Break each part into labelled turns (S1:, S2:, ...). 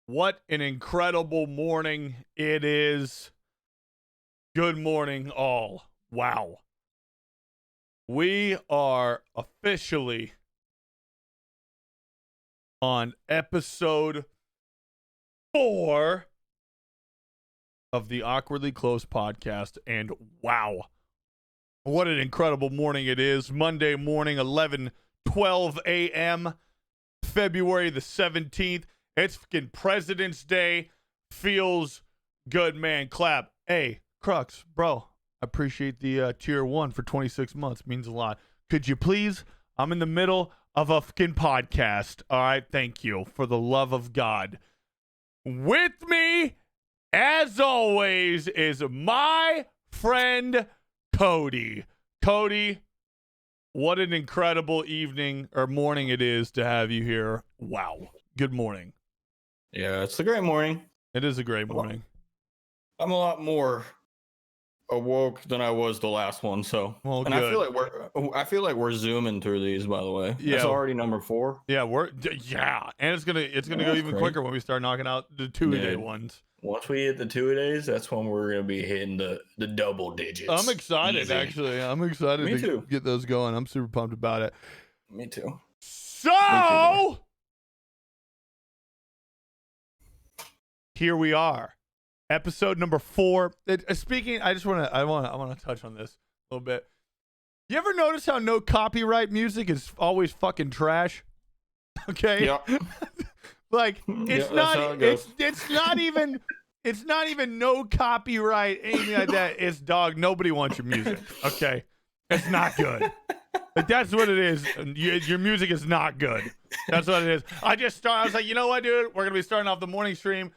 S1: What an incredible morning it is. Good morning, all. Wow. We are officially on episode 4 of the Awkwardly Close podcast. And wow, what an incredible morning it is. Monday morning, 11:12 a.m., February the 17th. It's fucking President's Day. Feels good, man. Clap. Hey, Crux, bro, I appreciate the tier 1 for 26 months. Means a lot. Could you please? I'm in the middle of a fucking podcast. All right, thank you. For the love of God. With me, as always, is my friend Cody. Cody, what an incredible evening or morning it is to have you here. Wow. Good morning.
S2: Yeah, it's a great morning.
S1: It is a great morning.
S2: I'm a lot more awoke than I was the last one, so
S1: Well,
S2: and
S1: good.
S2: I feel like we're zooming through these, by the way.
S1: Yeah.
S2: It's already number 4.
S1: Yeah, and it's gonna go even quicker when we start knocking out the 2-a-day ones.
S2: Once we hit the 2-a-days, that's when we're gonna be hitting the double digits.
S1: I'm excited,
S2: Easy.
S1: Actually. I'm excited
S2: Me
S1: to
S2: too.
S1: get those going. I'm super pumped about it.
S2: Me too.
S1: So here we are, episode number 4. Speaking, I want to touch on this a little bit. You ever notice how no copyright music is always fucking trash? Okay.
S2: Yep.
S1: Like it's not even no copyright, anything like that. It's dog. Nobody wants your music. Okay. It's not good. Like that's what it is. Your music is not good. That's what it is. I was like, you know what, dude? We're gonna be starting off the morning stream.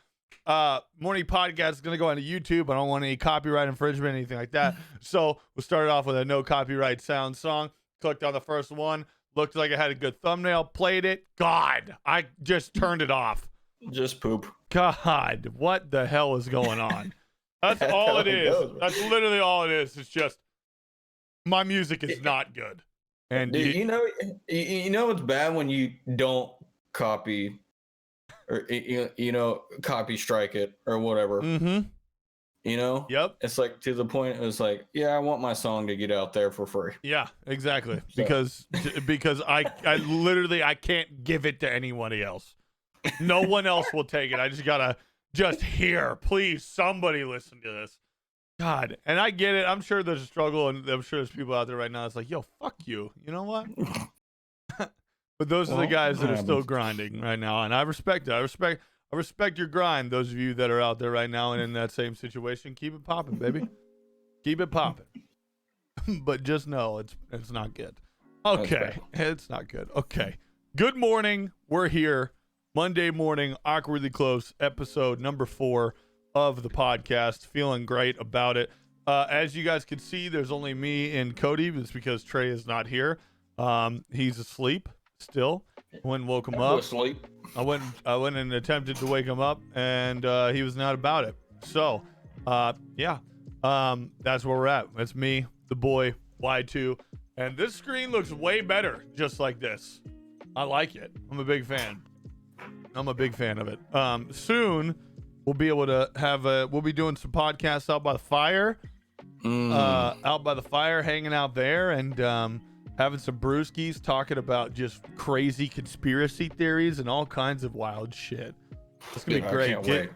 S1: Morning podcast is gonna go onto YouTube. I don't want any copyright infringement, anything like that. So we'll start it off with a no copyright sound song. Clicked on the first one. Looked like it had a good thumbnail. Played it. God, I just turned it off.
S2: Just poop.
S1: God, what the hell is going on? That's all it is. That's literally all it is. It's just my music is not good. And
S2: you know it's bad when you don't copy or copy strike it or whatever.
S1: Mm-hmm.
S2: You know?
S1: Yep.
S2: It's like to the point it's like, yeah, I want my song to get out there for free.
S1: Yeah, exactly. Because I literally I can't give it to anybody else. No one else will take it. I just gotta hear. Please, somebody listen to this. God, and I get it. I'm sure there's a struggle, and I'm sure there's people out there right now. It's like, yo, fuck you. You know what? But those are the guys that are still grinding right now, and I respect it. I respect your grind. Those of you that are out there right now and in that same situation, keep it popping, baby. Keep it popping. But just know it's not good. Okay, it's not good. Okay, good morning. We're here, Monday morning, awkwardly close, episode number 4 of the podcast. Feeling great about it. As you guys can see, there's only me and Cody. It's because Trey is not here. He's asleep still. Went and woke him up.
S2: Asleep.
S1: I went and attempted to wake him up, and he was not about it. So, that's where we're at. It's me, the boy, Y2, and this screen looks way better just like this. I like it. I'm a big fan. of it. Soon we'll be able to have we'll be doing some podcasts out by the fire, hanging out there, and having some brewskis, talking about just crazy conspiracy theories and all kinds of wild shit. It's gonna be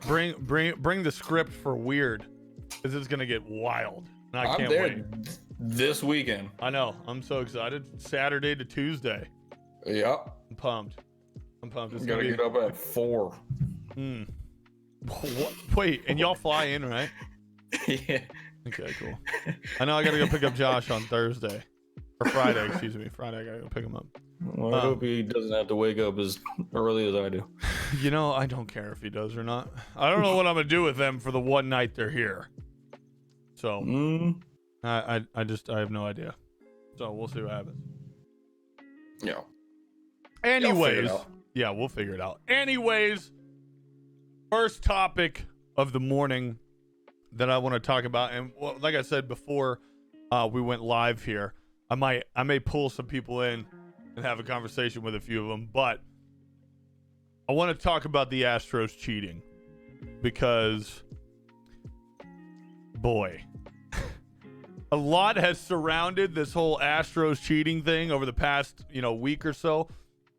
S1: great. Bring the script for weird, because it's gonna get wild. And I can't wait.
S2: This weekend.
S1: I know. I'm so excited. Saturday to Tuesday.
S2: Yep.
S1: I'm pumped. It's
S2: gotta get up at 4.
S1: What? Wait, and y'all fly in, right?
S2: Yeah.
S1: Okay, cool. I know I gotta go pick up Josh on Thursday. Or Friday, excuse me. Friday, I gotta go pick him up.
S2: Well, I hope he doesn't have to wake up as early as I do.
S1: You know, I don't care if he does or not. I don't know what I'm gonna do with them for the one night they're here. So, I have no idea. So we'll see what happens.
S2: Yeah.
S1: Anyways, yeah, we'll figure it out. Anyways, first topic of the morning that I want to talk about, and like I said before, we went live here. I may pull some people in and have a conversation with a few of them, but I want to talk about the Astros cheating because, boy, a lot has surrounded this whole Astros cheating thing over the past, week or so.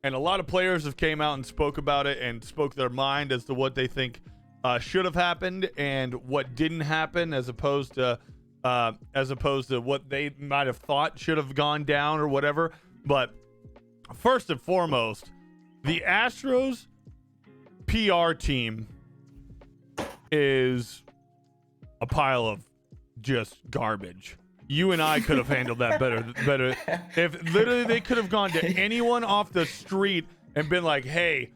S1: And a lot of players have came out and spoke about it and spoke their mind as to what they think should have happened and what didn't happen, as opposed to what they might have thought should have gone down or whatever. But first and foremost, the Astros PR team is a pile of just garbage. You and I could have handled that better. If literally they could have gone to anyone off the street and been like, hey,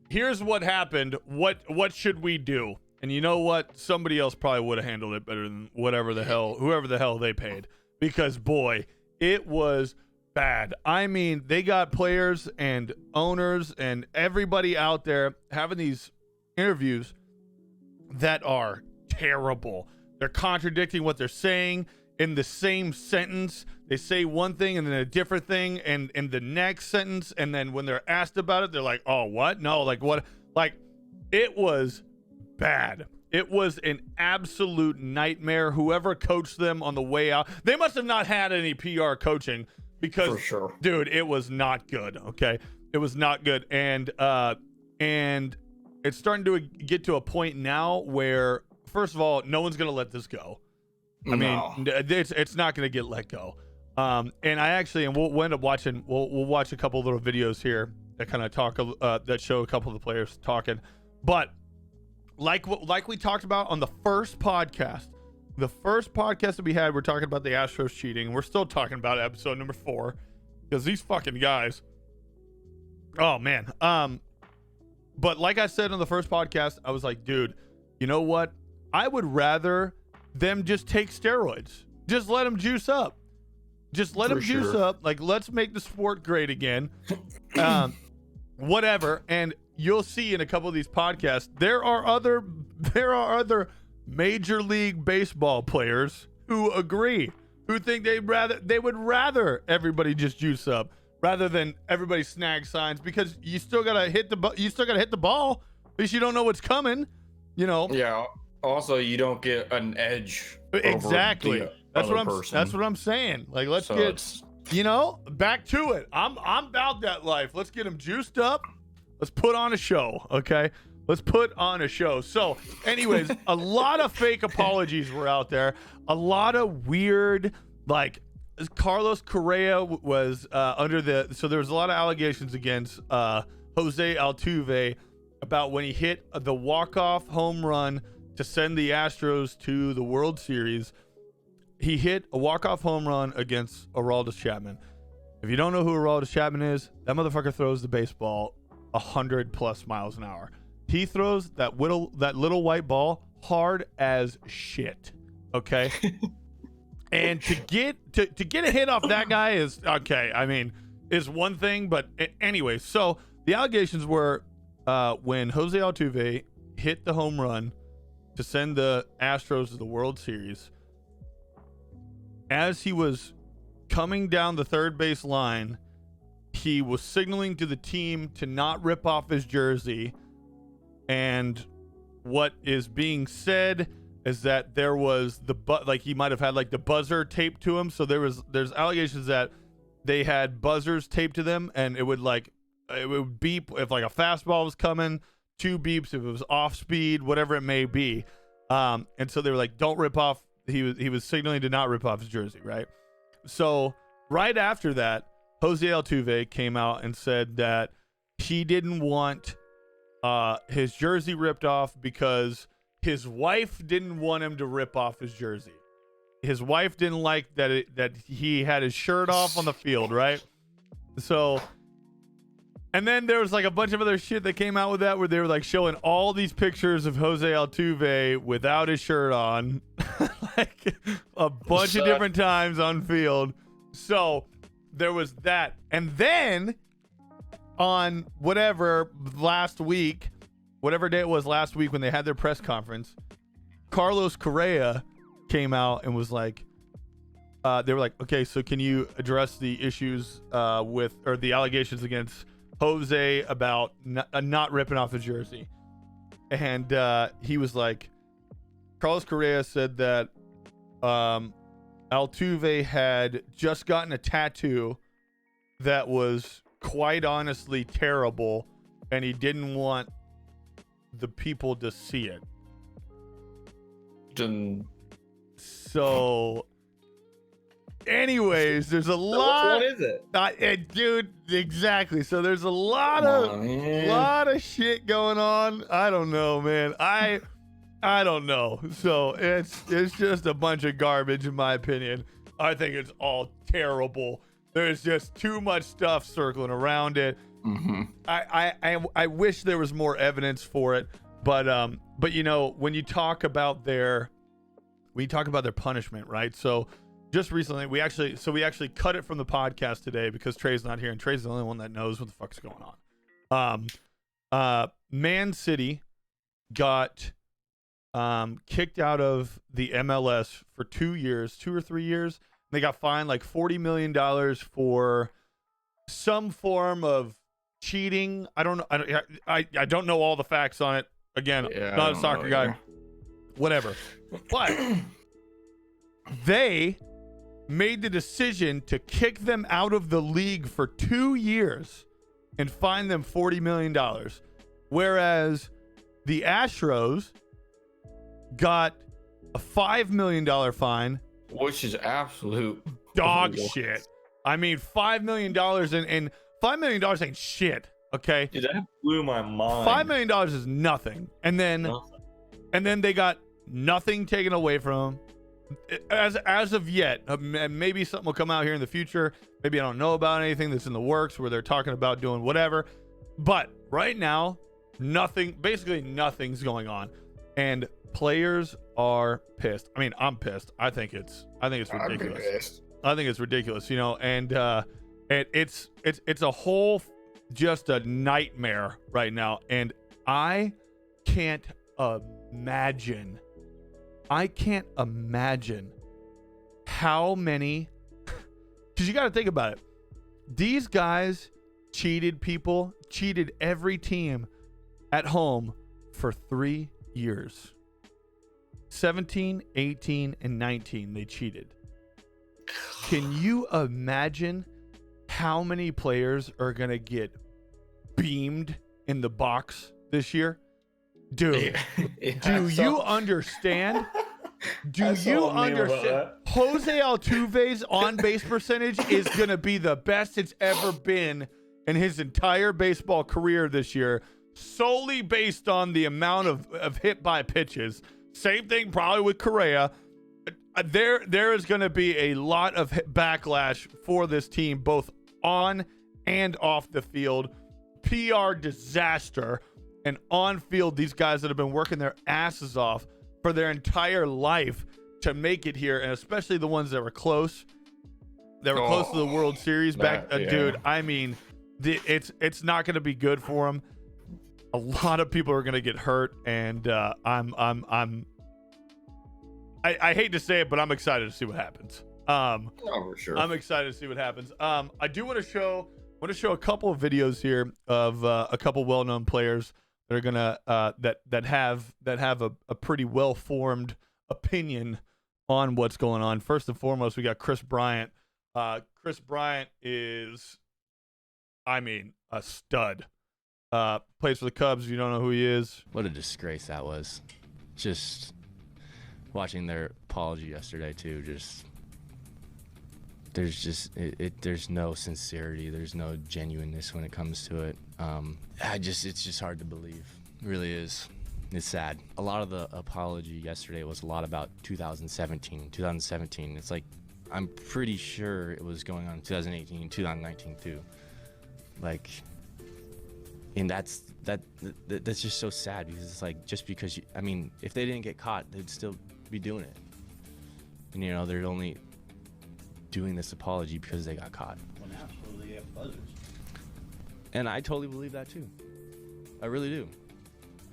S1: here's what happened. What should we do? And you know what? Somebody else probably would have handled it better than whoever the hell they paid. Because boy, it was bad. I mean, they got players and owners and everybody out there having these interviews that are terrible. They're contradicting what they're saying in the same sentence. They say one thing and then a different thing and in the next sentence, and then when they're asked about it, they're like, oh, what? No, like what? Like, it was bad. It was an absolute nightmare. Whoever coached them on the way out, they must have not had any PR coaching, because
S2: for sure,
S1: dude, it was not good. Okay, it was not good. And it's starting to get to a point now where, first of all, no one's gonna let this go. I mean, it's not going to get let go. And we'll end up watching. We'll watch a couple little videos here that kind of talk that show a couple of the players talking. But like we talked about on the first podcast that we had, we're talking about the Astros cheating, and we're still talking about episode number 4 because these fucking guys. Oh man. But like I said on the first podcast, I was like, dude, you know what? I would rather them just take steroids. Just let them juice up. Just let them juice up. Like, let's make the sport great again. Whatever. And you'll see in a couple of these podcasts, there are other Major League Baseball players who agree, who think they would rather everybody just juice up rather than everybody snag signs, because you still gotta hit the ball. At least you don't know what's coming.
S2: Yeah. Also, you don't get an edge.
S1: Exactly. That's what I'm saying. Like, let's back to it. I'm about that life. Let's get them juiced up. Let's put on a show. Okay. Let's put on a show. So, anyways, a lot of fake apologies were out there. A lot of weird, like, Carlos Correa was so there was a lot of allegations against Jose Altuve about when he hit the walk-off home run to send the Astros to the World Series. He hit a walk-off home run against Aroldis Chapman. If you don't know who Aroldis Chapman is, that motherfucker throws the baseball 100+ miles an hour. He throws that little white ball hard as shit. Okay. And to get a hit off that guy is okay. I mean, is one thing, but anyway. So the allegations were when Jose Altuve hit the home run to send the Astros to the World Series, as he was coming down the third base line, he was signaling to the team to not rip off his jersey. And what is being said is that there was he might have had like the buzzer taped to him. So there's allegations that they had buzzers taped to them, and it would beep if like a fastball was coming, 2 beeps if it was off speed, whatever it may be. And so they were like, don't rip off. He was signaling to not rip off his jersey, right? So right after that, Jose Altuve came out and said that he didn't want his jersey ripped off because his wife didn't want him to rip off his jersey. His wife didn't like that he had his shirt off on the field, right? So, and then there was like a bunch of other shit that came out with that, where they were like showing all these pictures of Jose Altuve without his shirt on, like a bunch of different times on field. So there was that. And then on whatever day it was last week when they had their press conference, Carlos Correa came out and was like, they were like, okay, so can you address the issues the allegations against Jose about not ripping off a jersey. And he was like, Carlos Correa said that Altuve had just gotten a tattoo that was quite honestly terrible, and he didn't want the people to see it. So anyways, there's a lot.
S2: Which one is it?
S1: Dude, exactly. So there's a lot of shit going on. I don't know, man. I don't know. So it's just a bunch of garbage in my opinion. I think it's all terrible. There's just too much stuff circling around it.
S2: Mm-hmm.
S1: I wish there was more evidence for it, but you know, when you talk about their punishment, right? So just recently we actually cut it from the podcast today because Trey's not here, and Trey's the only one that knows what the fuck's going on. Man City got kicked out of the MLS for 2 or 3 years. They got fined like $40 million for some form of cheating. I don't know. I don't know all the facts on it. Again, not a soccer guy. Whatever. But they made the decision to kick them out of the league for 2 years and fine them $40 million. Whereas the Astros got a $5 million fine.
S2: Which is absolute
S1: dog shit. I mean, $5 million and $5 million ain't shit. Okay.
S2: Dude, that blew my mind.
S1: $5 million is nothing. And then they got nothing taken away from them. As of yet, maybe something will come out here in the future. Maybe I don't know about anything that's in the works where they're talking about doing whatever. But right now, basically nothing's going on. And players are pissed. I mean, I'm pissed. I think it's ridiculous. I think it's ridiculous, you know, and it's a whole just a nightmare right now. And I can't imagine how many, because you got to think about it. These guys cheated every team at home for 3 years. 17, 18, and 19, they cheated. Can you imagine how many players are going to get beamed in the box this year? Dude, do you understand? Jose Altuve's on-base percentage is going to be the best it's ever been in his entire baseball career this year, solely based on the amount of hit by pitches. Same thing probably with Correa. There is going to be a lot of backlash for this team, both on and off the field. PR disaster. And on field, these guys that have been working their asses off for their entire life to make it here, and especially the ones that were close. That were close to the World Series back. Dude, I mean, it's not going to be good for them. A lot of people are going to get hurt, and I hate to say it, but I'm excited to see what happens.
S2: For sure.
S1: I'm excited to see what happens. I do want to show a couple of videos here of a couple well-known players that are gonna that have a pretty well-formed opinion on what's going on. First and foremost, we got Chris Bryant. Chris Bryant is, I mean, a stud. Plays for the Cubs. If you don't know who he is,
S3: what a disgrace that was. Just watching their apology yesterday too. There's no sincerity. There's no genuineness when it comes to it. It's just hard to believe. It really is. It's sad. A lot of the apology yesterday was a lot about 2017. It's like, I'm pretty sure it was going on in 2018, 2019 too. Like, and that's just so sad, because it's like, just because if they didn't get caught, they'd still be doing it. And you know, they're only doing this apology because they got caught.
S4: Well, now they have buzzers.
S3: And I totally believe that too. I really do.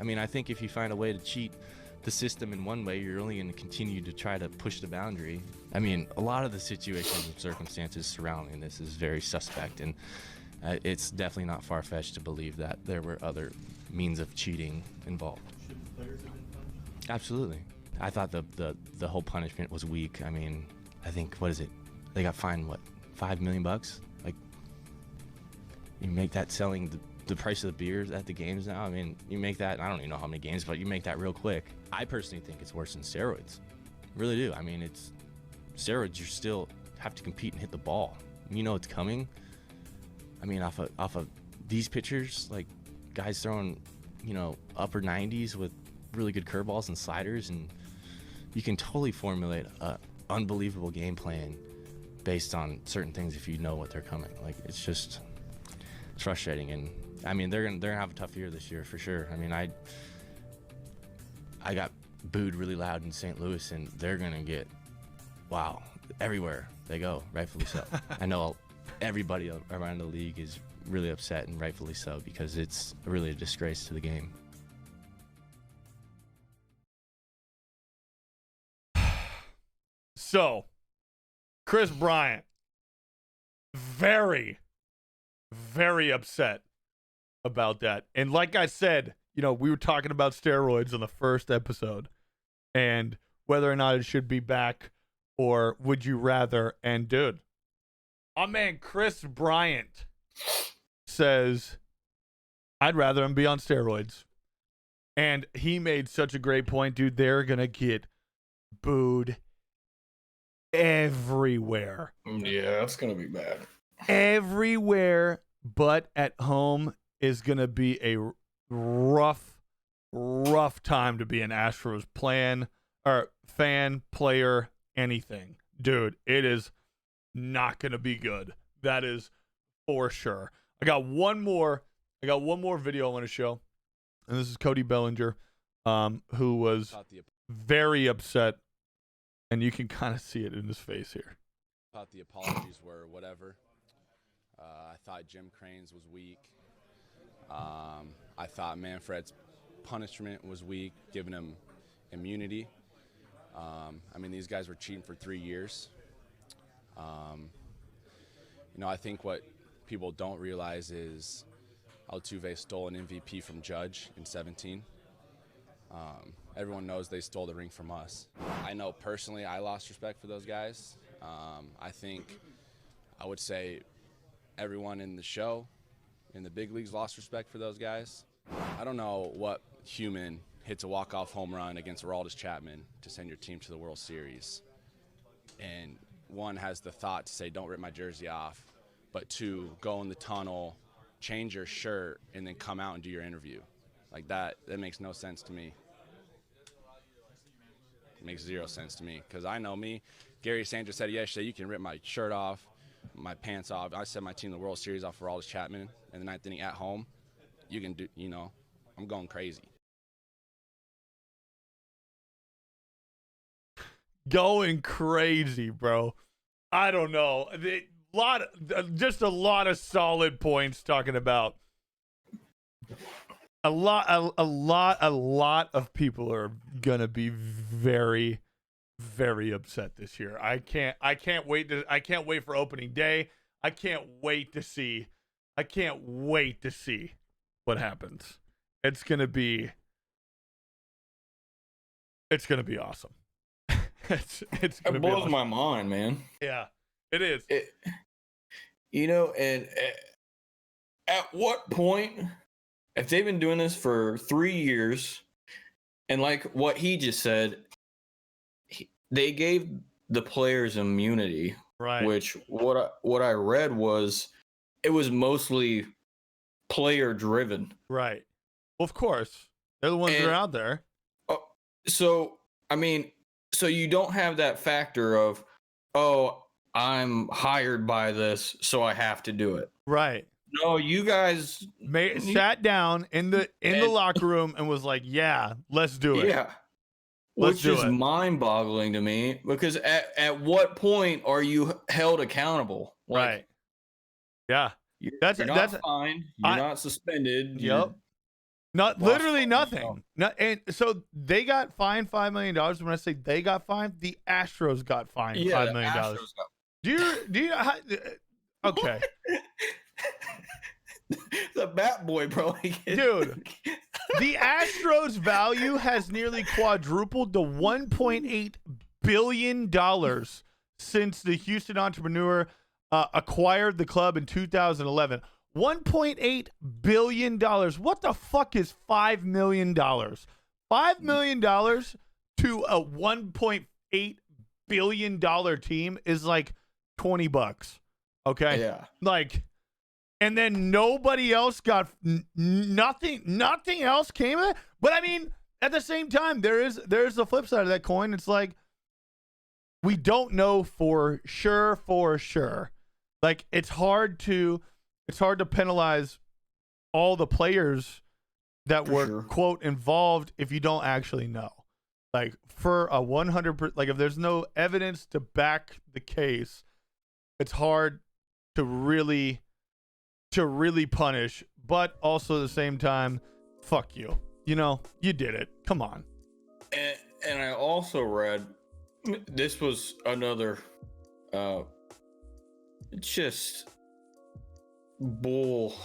S3: I mean, I think if you find a way to cheat the system in one way, you're only going to continue to try to push the boundary. I mean, a lot of the situations and circumstances surrounding this is very suspect, and It's definitely not far-fetched to believe that there were other means of cheating involved.
S1: Should the players have been punished?
S3: Absolutely. I thought the whole punishment was weak. I mean, I think, what is it? They got fined, what, $5 million? Like, you make that selling the price of the beers at the games now. I mean, you make that, I don't even know how many games, but you make that real quick. I personally think it's worse than steroids. Really do. I mean, it's steroids, you still have to compete and hit the ball. You know it's coming. I mean, off of these pitchers, like guys throwing, upper 90s with really good curveballs and sliders, and you can totally formulate a unbelievable game plan based on certain things if you know what they're coming. Like, it's frustrating, and I mean, they're gonna have a tough year this year for sure. I mean, I got booed really loud in St. Louis, and they're gonna get everywhere they go, rightfully so. I know everybody around the league is really upset, and rightfully so, because it's really a disgrace to the game.
S1: So, Chris Bryant, very, very upset about that. And like I said, we were talking about steroids on the first episode and whether or not it should be back or would you rather. And dude, my man Chris Bryant says, I'd rather him be on steroids. And he made such a great point, dude. They're going to get booed everywhere.
S2: Yeah, that's gonna be bad.
S1: Everywhere but at home is gonna be a rough time to be an Astros fan, player, anything. Dude, it is not gonna be good. That is for sure. I got one more video I want to show. And this is Cody Bellinger, who was very upset. And you can kind of see it in his face here.
S4: Thought the apologies were whatever. I thought Jim Crane's was weak. I thought Manfred's punishment was weak, giving him immunity. I mean, these guys were cheating for 3 years. I think what people don't realize is Altuve stole an MVP from Judge in 17. Everyone knows they stole the ring from us. I know personally I lost respect for those guys. I would say everyone in the show, in the big leagues, lost respect for those guys. I don't know what human hits a walk-off home run against Aroldis Chapman to send your team to the World Series. And one has the thought to say, don't rip my jersey off, but two, go in the tunnel, change your shirt, and then come out and do your interview. Like that makes no sense to me. It makes zero sense to me, because I know me. Gary Sanchez said yesterday, you can rip my shirt off, my pants off. I sent my team the World Series off for Aroldis Chapman in the ninth inning at home. You can do, I'm going crazy.
S1: Going crazy, bro. I don't know. Just a lot of solid points talking about. A lot of people are gonna be very, very upset this year. I can't wait for opening day. I can't wait to see what happens. It's gonna be awesome. It's gonna
S2: It
S1: be
S2: blows
S1: awesome.
S2: my mind, man.
S1: Yeah, it is.
S2: And at what point, if they've been doing this for 3 years, and like what he just said, they gave the players immunity,
S1: Right.
S2: which what I read was it was mostly player driven.
S1: Right. Well, of course. They're the ones that are out there.
S2: So you don't have that factor of, oh, I'm hired by this, so I have to do it.
S1: Right.
S2: No, you guys
S1: sat down in the locker room and was like, "Yeah, let's do it."
S2: Yeah.
S1: Which
S2: is mind-boggling to me, because at what point are you held accountable?
S1: Right. Yeah.
S2: You're not fined. You're not suspended.
S1: Yep. Not literally nothing. And so they got fined $5 million. When I say they got fined, the Astros got fined $5 million. Do you? Okay.
S2: The Bat Boy, bro.
S1: Dude, the Astros value has nearly quadrupled to $1.8 billion since the Houston entrepreneur acquired the club in 2011. $1.8 billion. What the fuck is $5 million? $5 million to a $1.8 billion team is like $20. Okay?
S2: Yeah.
S1: Like, and then nobody else got nothing else came of it. But I mean, at the same time, there's the flip side of that coin. It's like, we don't know for sure. Like, it's hard to penalize all the players that were quote involved if you don't actually know. Like, for a 100%, like, if there's no evidence to back the case, it's hard to really punish. But also at the same time, fuck you. You know, you did it. Come on.
S2: And I also read, this was another just bull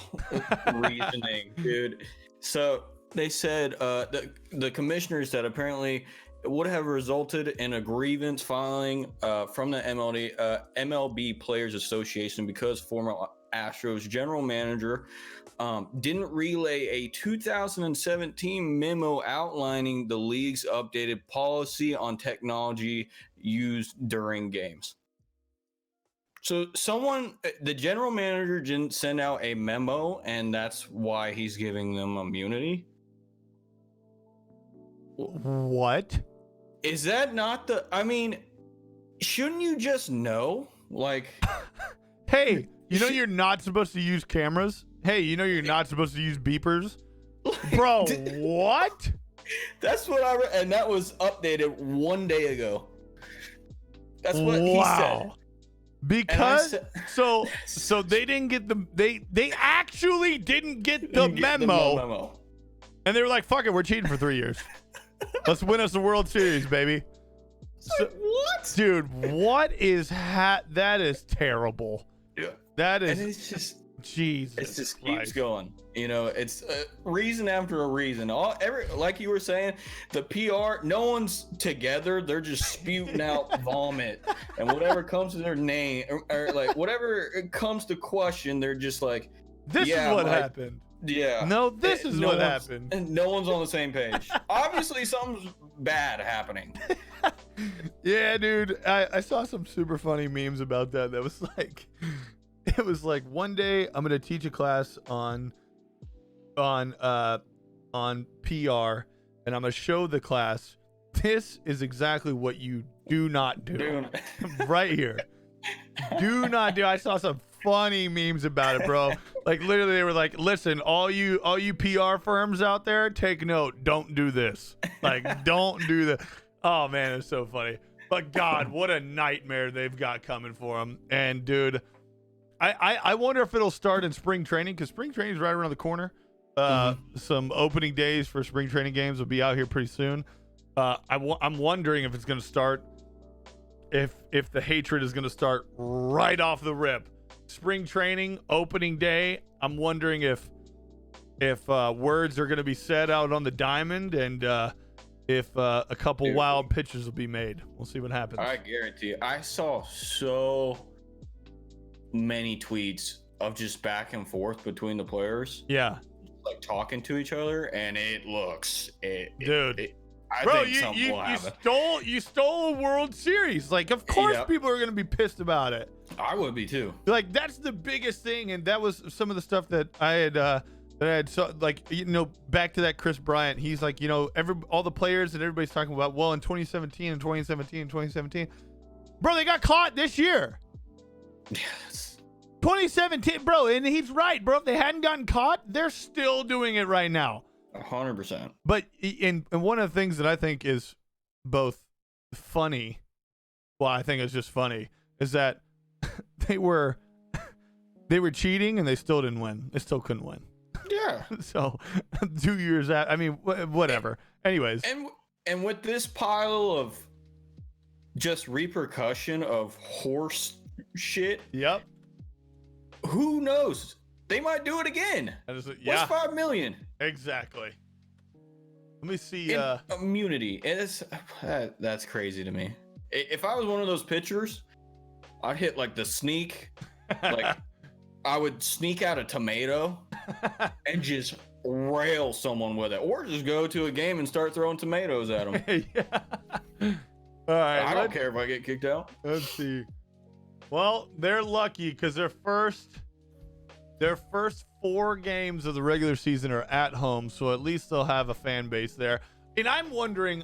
S2: reasoning, dude. So they said the commissioners that apparently would have resulted in a grievance filing from the MLB Players Association because former Astros general manager didn't relay a 2017 memo outlining the league's updated policy on technology used during games. So the general manager didn't send out a memo, and that's why he's giving them immunity.
S1: What?
S2: Is that not I mean, shouldn't you just know? Like,
S1: hey, you know you're not supposed to use cameras? Hey, you know you're not supposed to use beepers? Bro, what?
S2: That's what I read, and that was updated 1 day ago. That's what he said.
S1: Because so they didn't get they actually didn't get the memo. And they were like, fuck it, we're cheating for 3 years. Let's win us the World Series, baby.
S2: So, what?
S1: Dude, what is that is terrible.
S2: Yeah.
S1: That is,
S2: and it's just
S1: Jesus.
S2: It just
S1: Christ.
S2: keeps going. You know, it's reason after a reason. Like you were saying, the PR, no one's together. They're just spewing out vomit, and whatever comes to their name, or like whatever it comes to question, they're just like,
S1: "This is what happened."
S2: Yeah.
S1: No, this is what happened.
S2: And no one's on the same page. Obviously, something's bad happening.
S1: Yeah, dude. I saw some super funny memes about that. That was like, it was like, one day I'm gonna teach a class on PR, and I'm gonna show the class this is exactly what you do not do. Right here. Do not do. I saw some funny memes about it, bro. Like, literally, they were like, listen, all you PR firms out there, take note, don't do this. Like, don't do that. Oh man, it's so funny. But God, what a nightmare they've got coming for them. And dude, I wonder if it'll start in spring training, because spring training is right around the corner. Some opening days for spring training games will be out here pretty soon. I'm wondering if it's going to start, if the hatred is going to start right off the rip. Spring training, opening day. I'm wondering if words are going to be said out on the diamond, and if a couple wild pitches will be made. We'll see what happens.
S2: I guarantee you. I saw so many tweets of just back and forth between the players.
S1: Yeah.
S2: Like talking to each other, and it looks
S1: dude.
S2: I
S1: Bro,
S2: think
S1: you stole a World Series. Like, of course people are gonna be pissed about it.
S2: I would be too.
S1: Like, that's the biggest thing, and that was some of the stuff that I had so, like, you know, back to that Chris Bryant. He's like, you know, all the players and everybody's talking about, well, in 2017, bro, they got caught this year.
S2: Yes.
S1: 2017, bro, and he's right, bro. If they hadn't gotten caught, they're still doing it right now.
S2: 100%.
S1: But and one of the things that I think is both funny, well, I think it's just funny, is that they were cheating and they still didn't win. They still couldn't win.
S2: Yeah.
S1: So 2 years out, I mean, whatever. Anyways.
S2: And with this pile of just repercussion of horse shit.
S1: Yep.
S2: Who knows? they might do it again.
S1: Yeah,
S2: What's $5 million?
S1: exactly. Let me see.
S2: In immunity. That's crazy to me. If I was one of those pitchers, I'd hit like the sneak. Like I would sneak out a tomato and just rail someone with it, or just go to a game and start throwing tomatoes at them.
S1: Yeah. All right.
S2: I don't care if I get kicked out.
S1: Let's see. Well, they're lucky because their first 4 games of the regular season are at home, so at least they'll have a fan base there. And I'm wondering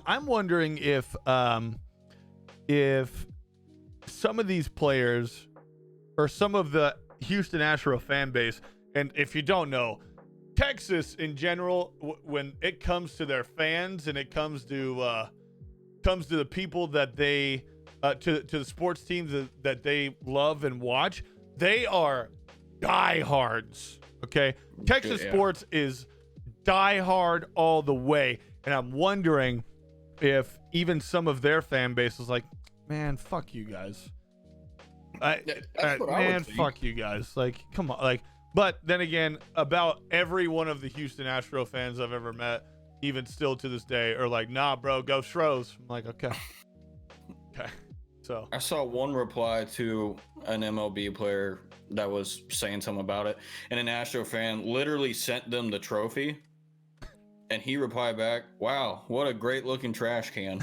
S1: if some of these players or some of the Houston Astro fan base, and if you don't know, Texas in general, when it comes to their fans and it comes to the people that they to the sports teams that they love and watch, they are diehards. Okay, Texas sports is diehard all the way, and I'm wondering if even some of their fan base is like, man, fuck you guys. Fuck you guys. Like, come on. Like, but then again, about every one of the Houston Astro fans I've ever met, even still to this day, are like, nah, bro, go Stros. I'm like, okay. Okay. So
S2: I saw one reply to an MLB player that was saying something about it, and an Astro fan literally sent them the trophy, and he replied back, "Wow, what a great looking trash can."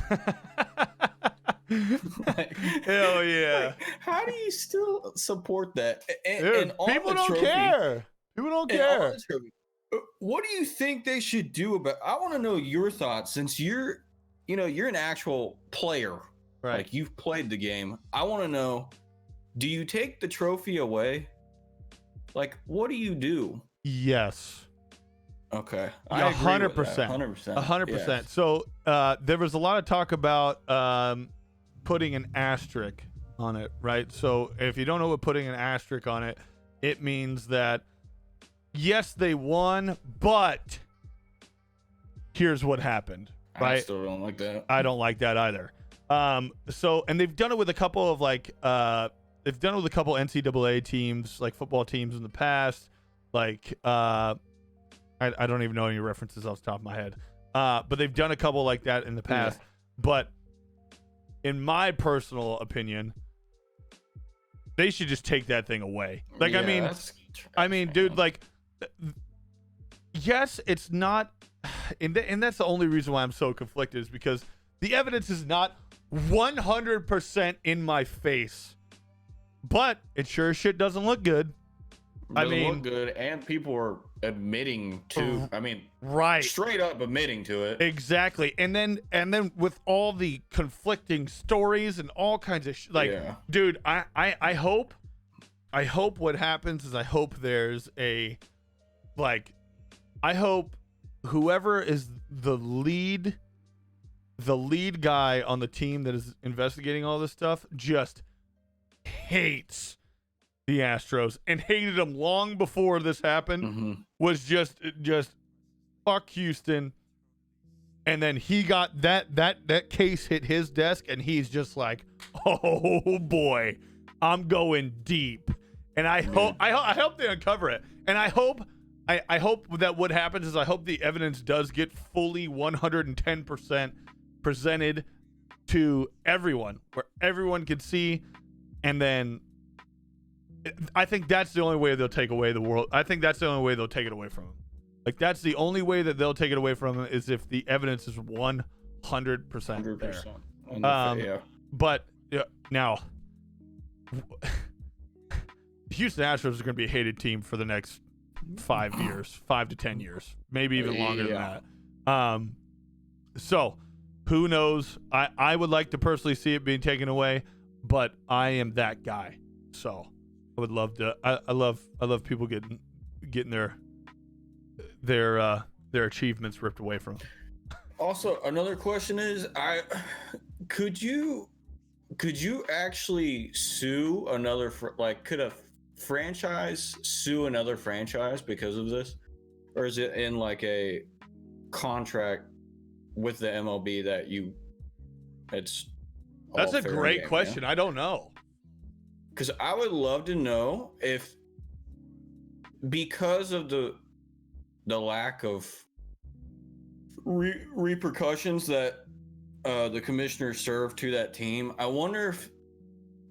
S1: Hell yeah.
S2: Like, how do you still support that?
S1: Dude, people don't care. People don't care.
S2: What do you think they should do about? I want to know your thoughts, since you're an actual player,
S1: right?
S2: Like, you've played the game. I want to know, do you take the trophy away? Like, what do you do?
S1: Yes.
S2: Okay.
S1: 100%.
S2: 100%.
S1: 100%.
S2: Yes.
S1: So there was a lot of talk about putting an asterisk on it, right? So if you don't know what putting an asterisk on it, it means that yes, they won, but here's what happened, right?
S2: I still don't like that.
S1: I don't like that either. So, and they've done it with a couple of they've done it with a couple NCAA teams, like football teams in the past. Like, I don't even know any references off the top of my head. But they've done a couple like that in the past. Yeah. But in my personal opinion, they should just take that thing away. Like, yeah, I mean, dude, like, yes, it's not, and that's the only reason why I'm so conflicted, is because the evidence is not 100% in my face, but it sure as shit doesn't look good.
S2: Doesn't look good, and people are admitting to,
S1: right, straight
S2: up admitting to it.
S1: Exactly. And then with all the conflicting stories and all kinds of dude, I hope what happens is I hope there's I hope whoever is the lead guy on the team that is investigating all this stuff just hates the Astros, and hated them long before this happened. Mm-hmm. Was just fuck Houston, and then he got that case hit his desk, and he's just like, oh boy, I'm going deep, and I hope they uncover it, and I hope that what happens is I hope the evidence does get fully 110% presented to everyone, where everyone can see, and then I think that's the only way they'll take away the world. I think that's the only way they'll take it away from him. Like, that's the only way that they'll take it away from him, is if the evidence is 100% there. Yeah. But now, Houston Astros are going to be a hated team for the next 5 years, 5 to 10 years, maybe even longer than that. So who knows? I would like to personally see it being taken away, but I am that guy. So I would love to. I love people getting their achievements ripped away from them.
S2: Also, another question is, could you actually sue another could a franchise sue another franchise because of this, or is it in like a contract with the MLB that it's?
S1: That's a great question. Yeah? I don't know.
S2: Because I would love to know if because of the lack of repercussions that the commissioners serve to that team, I wonder if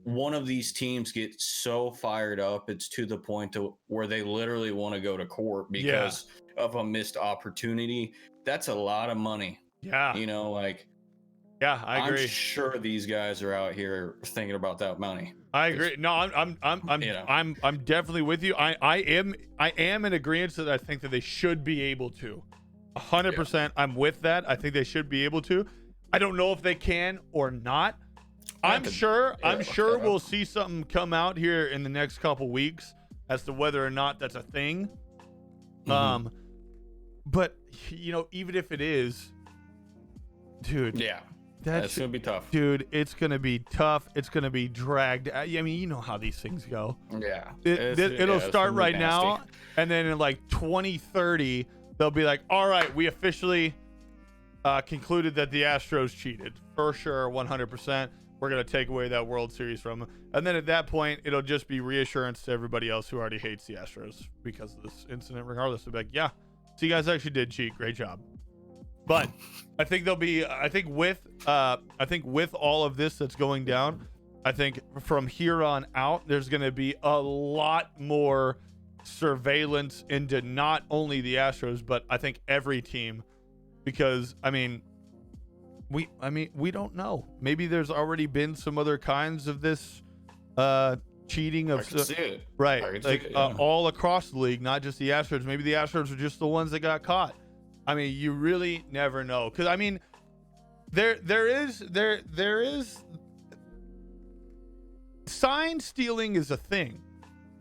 S2: one of these teams gets so fired up it's to the point to where they literally want to go to court because of a missed opportunity. That's a lot of money.
S1: Yeah.
S2: You know, like,
S1: yeah, I agree.
S2: I'm sure these guys are out here thinking about that money.
S1: I agree. No, I'm definitely with you. I am in agreement that I think that they should be able to. 100%. I'm with that. I think they should be able to. I don't know if they can or not. I'm sure we'll see something come out here in the next couple weeks as to whether or not that's a thing. But you know, even if it is, dude,
S2: that's gonna be tough,
S1: dude. It's gonna be tough. It's gonna be dragged. I mean, you know how these things go.
S2: Yeah,
S1: it'll start right now, and then in like 2030, they'll be like, all right, we officially concluded that the Astros cheated for sure, 100%. We're going to take away that World Series from them. And then at that point, it'll just be reassurance to everybody else who already hates the Astros because of this incident, regardless. They'll be like, yeah, so you guys actually did cheat. Great job. But I think there'll be, I think with all of this that's going down, I think from here on out, there's going to be a lot more surveillance into not only the Astros, but I think every team, because we don't know. Maybe there's already been some other kinds of this cheating of right, like all across the league, not just the Astros. Maybe the Astros are just the ones that got caught. I mean, you really never know, because I mean, there is sign stealing is a thing,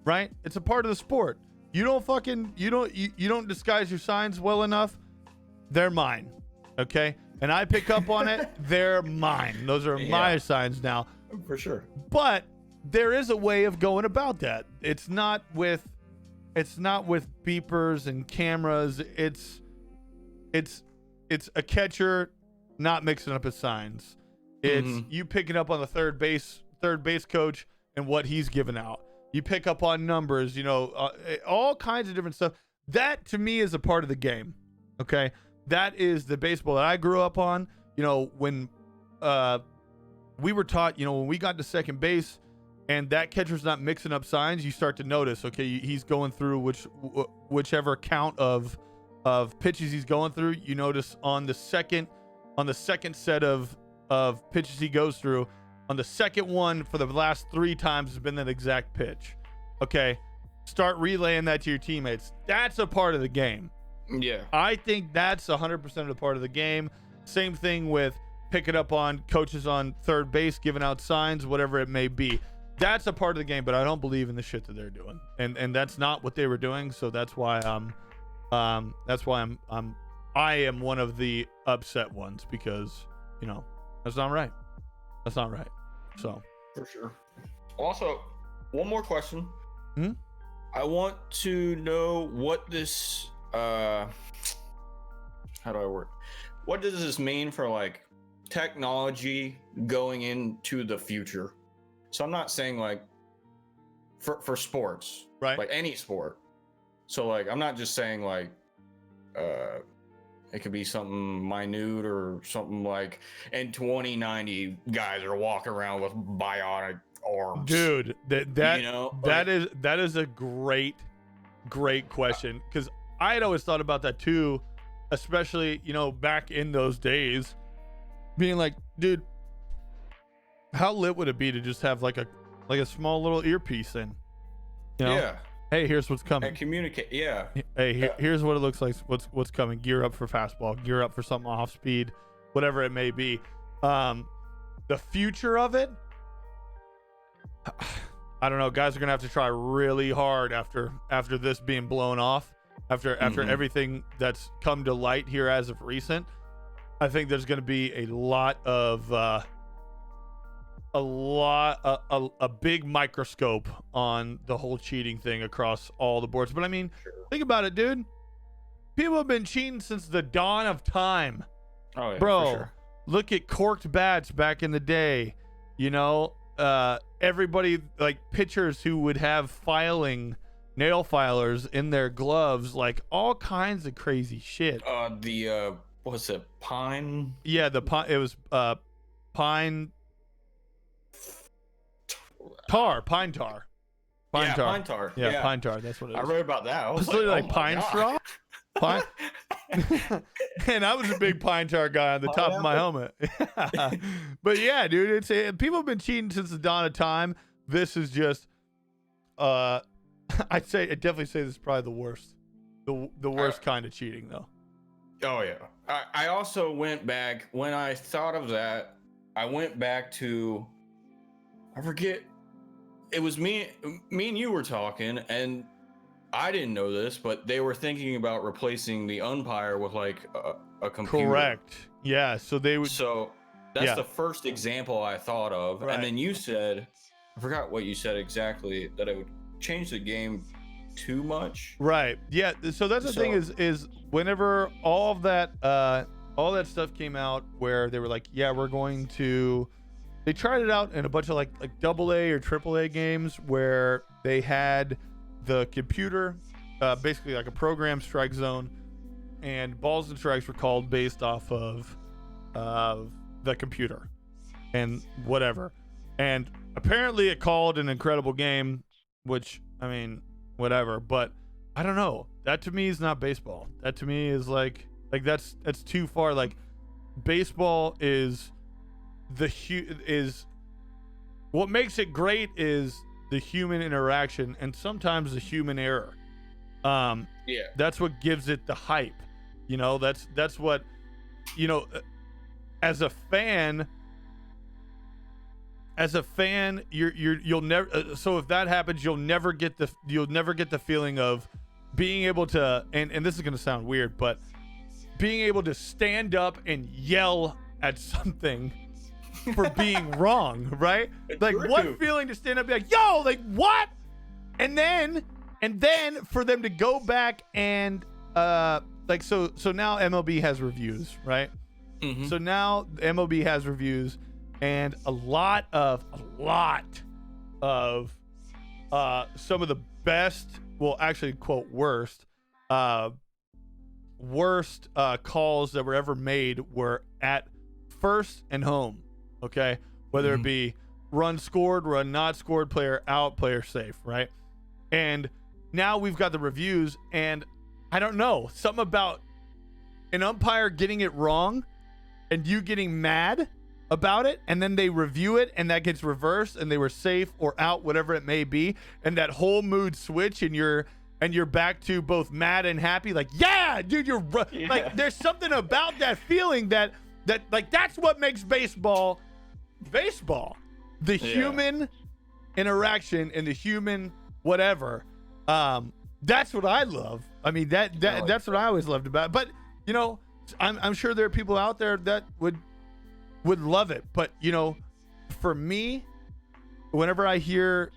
S1: right? It's a part of the sport. You don't disguise your signs well enough, they're mine. Okay? And I pick up on it, they're mine. Those are my signs now.
S2: For sure.
S1: But there is a way of going about that. It's not with beepers and cameras. It's a catcher not mixing up his signs. It's you picking up on the third base coach and what he's giving out. You pick up on numbers, all kinds of different stuff. That to me is a part of the game. Okay? That is the baseball that I grew up on. When we were taught, when we got to second base and that catcher's not mixing up signs, you start to notice, okay, he's going through whichever count of pitches he's going through. You notice on the second set of pitches he goes through, on the second one for the last 3 times has been that exact pitch. Okay, start relaying that to your teammates. That's a part of the game.
S2: Yeah,
S1: I think that's 100% of the part of the game. Same thing with picking up on coaches on third base, giving out signs, whatever it may be. That's a part of the game, but I don't believe in the shit that they're doing, and that's not what they were doing. So that's why I am one of the upset ones, because that's not right. That's not right. So
S2: for sure. Also, one more question. I want to know what this. How do I work? What does this mean for like technology going into the future? So I'm not saying like for sports,
S1: right?
S2: Like any sport. So like I'm not just saying like it could be something minute or something like in 2090 guys are walking around with bionic arms.
S1: Dude, that is a great question, because I had always thought about that too, especially, back in those days, being like, dude, how lit would it be to just have like a small little earpiece in?
S2: Yeah.
S1: Hey, here's what's coming.
S2: And communicate. Yeah.
S1: Hey, here's what it looks like. What's coming. Gear up for fastball. Gear up for something off speed, whatever it may be. The future of it, I don't know. Guys are gonna have to try really hard after this being blown off. After everything that's come to light here as of recent, I think there's going to be a big microscope on the whole cheating thing across all the boards. But I mean, think about it, dude. People have been cheating since the dawn of time.
S2: Oh, yeah,
S1: bro.
S2: for sure.
S1: Look at corked bats back in the day. Everybody, like pitchers who would have filing nail filers in their gloves, like all kinds of crazy shit.
S2: What's it? Pine?
S1: Yeah, it was pine tar.
S2: Pine tar.
S1: Yeah, pine tar. That's what it is.
S2: I read about that. I was
S1: It's
S2: like,
S1: literally
S2: oh
S1: like pine
S2: my God.
S1: straw. Pine. And I was a big pine tar guy on the top of my helmet. But yeah, dude, people have been cheating since the dawn of time. This is just, I'd definitely say this is probably the worst, the worst kind of cheating though.
S2: Oh yeah. I also went back when I thought of that. I went back to, I forget. It was me and you were talking, and I didn't know this, but they were thinking about replacing the umpire with like a computer.
S1: Correct. Yeah. So they would.
S2: So that's the first example I thought of.
S1: Right.
S2: And then you said, I forgot what you said exactly, that it would change the game too much.
S1: Right. Yeah. So that's the thing is whenever all that stuff came out where they were like, yeah, we're going to. They tried it out in a bunch of like AA or AAA games where they had the computer, basically like a program strike zone, and balls and strikes were called based off of the computer and whatever. And apparently it called an incredible game, which, I mean, whatever. But I don't know. That to me is not baseball. That to me is like that's too far. Like baseball is what makes it great is the human interaction and sometimes the human error. That's what gives it the hype. You know, that's what, you know, as a fan, you'll never. So if that happens, you'll never get the feeling of being able to. And this is gonna sound weird, but being able to stand up and yell at something for being wrong, right? Like what feeling to stand up and be like, yo, like what? And then for them to go back and like so now MLB has reviews, right? Mm-hmm. So now MLB has reviews, and a lot of some of the best, well, actually, quote, worst calls that were ever made were at first and home. Okay, whether it be run scored, run not scored, player out, player safe, right? And now we've got the reviews, and I don't know, something about an umpire getting it wrong and you getting mad about it, and then they review it and that gets reversed and they were safe or out, whatever it may be, and that whole mood switch, and you're back to both mad and happy, like, yeah, dude, like, there's something about that feeling that like that's what makes baseball the human interaction and the human whatever. That's what I love. I mean, that's what I always loved about it. But you know, I'm sure there are people out there that would love it, but you know, for me, whenever I hear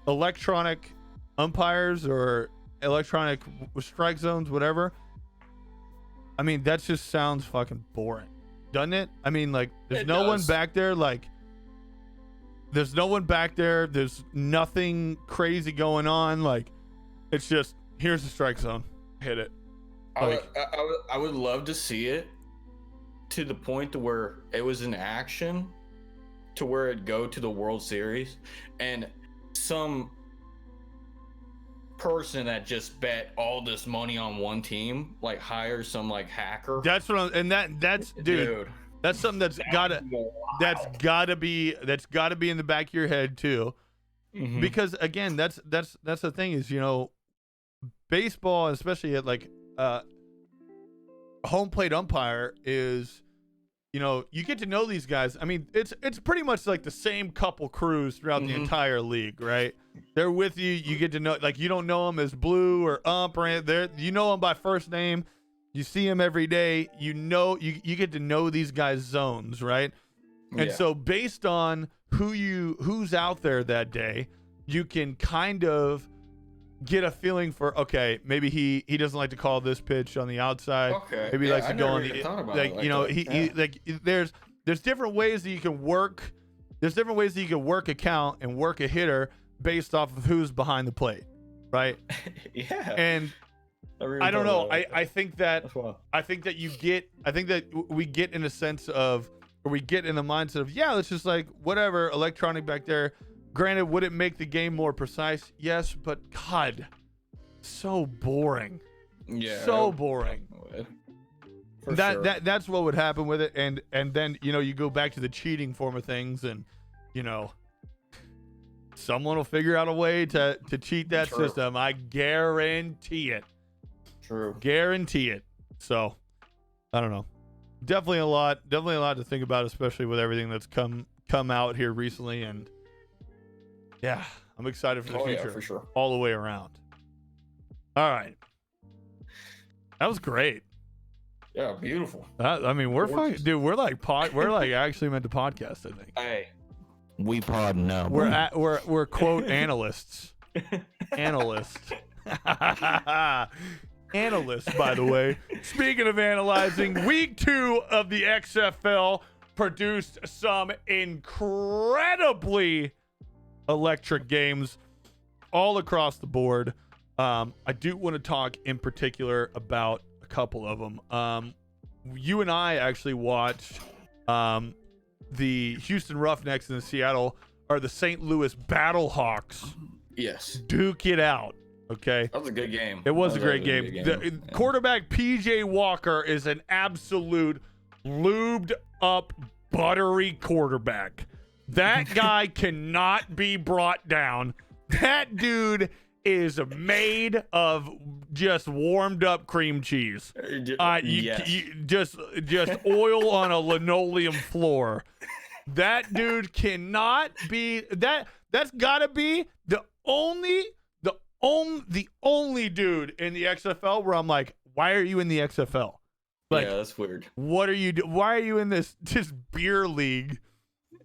S1: electronic umpires or electronic strike zones, whatever, I mean, that just sounds fucking boring, doesn't it? I mean, like, there's no one back there. Like, there's no one back there. There's nothing crazy going on. Like, it's just, here's the strike zone, hit it. Like,
S2: I would love to see it to the point to where it was an action, to where it'd go to the World Series, and some person that just bet all this money on one team, like, hire some like hacker.
S1: That's what that's dude. That's something that's gotta be in the back of your head too. Mm-hmm. Because again, that's the thing is, you know, baseball, especially at like home plate umpire, is, you know, you get to know these guys. I mean, it's pretty much like the same couple crews throughout the entire league, right? They're with you. You get to know, like, you don't know them as Blue or Ump or anything. You know them by first name. You see them every day. You know, you get to know these guys' zones, right? And so based on who's out there that day, you can kind of get a feeling for, okay, maybe he doesn't like to call this pitch on the outside. Okay. Maybe he likes to go on the, like, you know, he like, there's different ways that you can work. There's different ways that you can work a count and work a hitter based off of who's behind the plate. right?
S2: Yeah.
S1: And
S2: really
S1: I don't
S2: thought
S1: know.
S2: about it.
S1: I think that
S2: That's wild.
S1: I think that we get in a sense of, or we get in the mindset of, yeah, let's just like whatever, electronic back there. Granted, would it make the game more precise? Yes, but God, so boring.
S2: Yeah.
S1: So boring.
S2: For
S1: that
S2: sure.
S1: that's what would happen with it, and then you go back to the cheating form of things, and someone will figure out a way to cheat that
S2: True.
S1: system. I guarantee it.
S2: True.
S1: Guarantee it. So I don't know. Definitely a lot to think about, especially with everything that's come out here recently, and yeah, I'm excited for the future.
S2: Yeah, for sure.
S1: All the way around. All right. That was great.
S2: Yeah, beautiful.
S1: I mean, we're
S2: Gorgeous.
S1: fucking, dude. We're like actually meant to podcast. I think
S2: Hey.
S3: We pod now.
S1: we're quote analysts. Analysts. Analysts, by the way. Speaking of analyzing, week 2 of the XFL produced some incredibly electric games all across the board. I do want to talk in particular about a couple of them. You and I actually watched the Houston Roughnecks and the St. Louis Battlehawks
S2: Yes.
S1: duke it out. Okay.
S2: That was a good game.
S1: It was a
S2: That
S1: great game. The quarterback PJ Walker is an absolute lubed up, buttery quarterback. That guy cannot be brought down. That dude is made of just warmed up cream cheese.
S2: Yes.
S1: Just oil on a linoleum floor. That dude cannot be that. That's gotta be the only dude in the XFL where I'm like, why are you in the XFL? Like,
S2: yeah, that's weird.
S1: what are you why are you in this beer league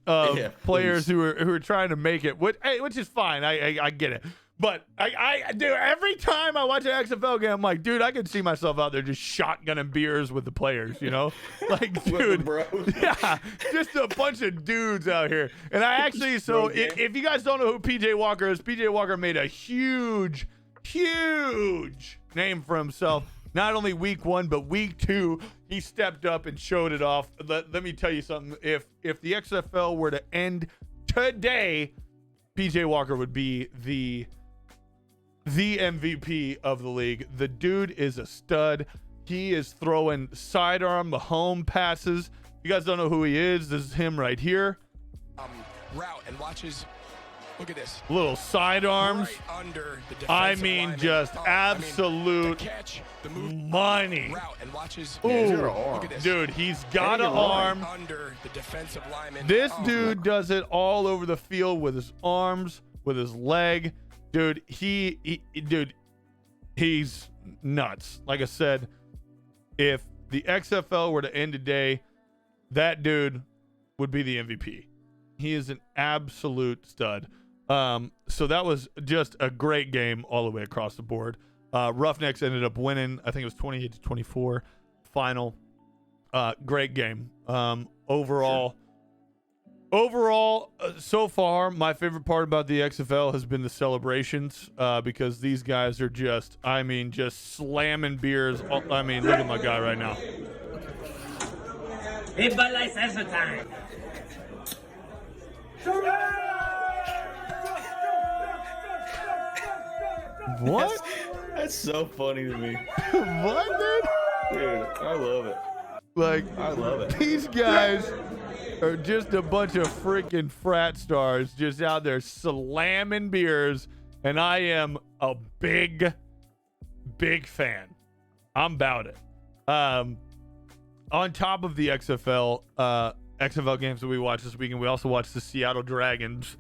S1: of players who are trying to make it, which is fine. I get it. But I do, every time I watch an XFL game, I'm like, dude, I could see myself out there just shotgunning beers with the players, like, dude,
S2: bros.
S1: yeah, just a bunch of dudes out here. And I actually, so if you guys don't know who PJ Walker is, PJ Walker made a huge name for himself. Not only week 1, but week 2, he stepped up and showed it off. Let me tell you something. If the XFL were to end today, PJ Walker would be the MVP of the league. The dude is a stud. He is throwing sidearm, the home passes. If you guys don't know who he is, this is him right here.
S5: Route and watches. Look at this.
S1: Little sidearms.
S5: Right under the
S1: I
S5: defensive
S1: mean,
S5: lineman.
S1: just absolute
S5: the catch, the move,
S1: money.
S5: route and watches.
S1: Ooh,
S5: Look at this.
S1: dude, he's got an arm.
S5: Under the defensive lineman.
S1: This dude does it all over the field with his arms, with his leg. Dude, he's nuts. Like I said, if the XFL were to end today, that dude would be the MVP. He is an absolute stud. So that was just a great game all the way across the board. Roughnecks ended up winning. I think it was 28-24 final. Great game. Overall, so far, my favorite part about the XFL has been the celebrations, because these guys are just slamming beers. Look at my guy right now.
S6: It's Bud Light Salsa time.
S1: What?
S2: That's so funny to me.
S1: What, dude?
S2: Dude, I love it.
S1: Like,
S2: I love it.
S1: these guys are just a bunch of freaking frat stars just out there slamming beers, and I am a big fan. I'm about it. On top of the XFL games that we watched this weekend, we also watched the Seattle Dragons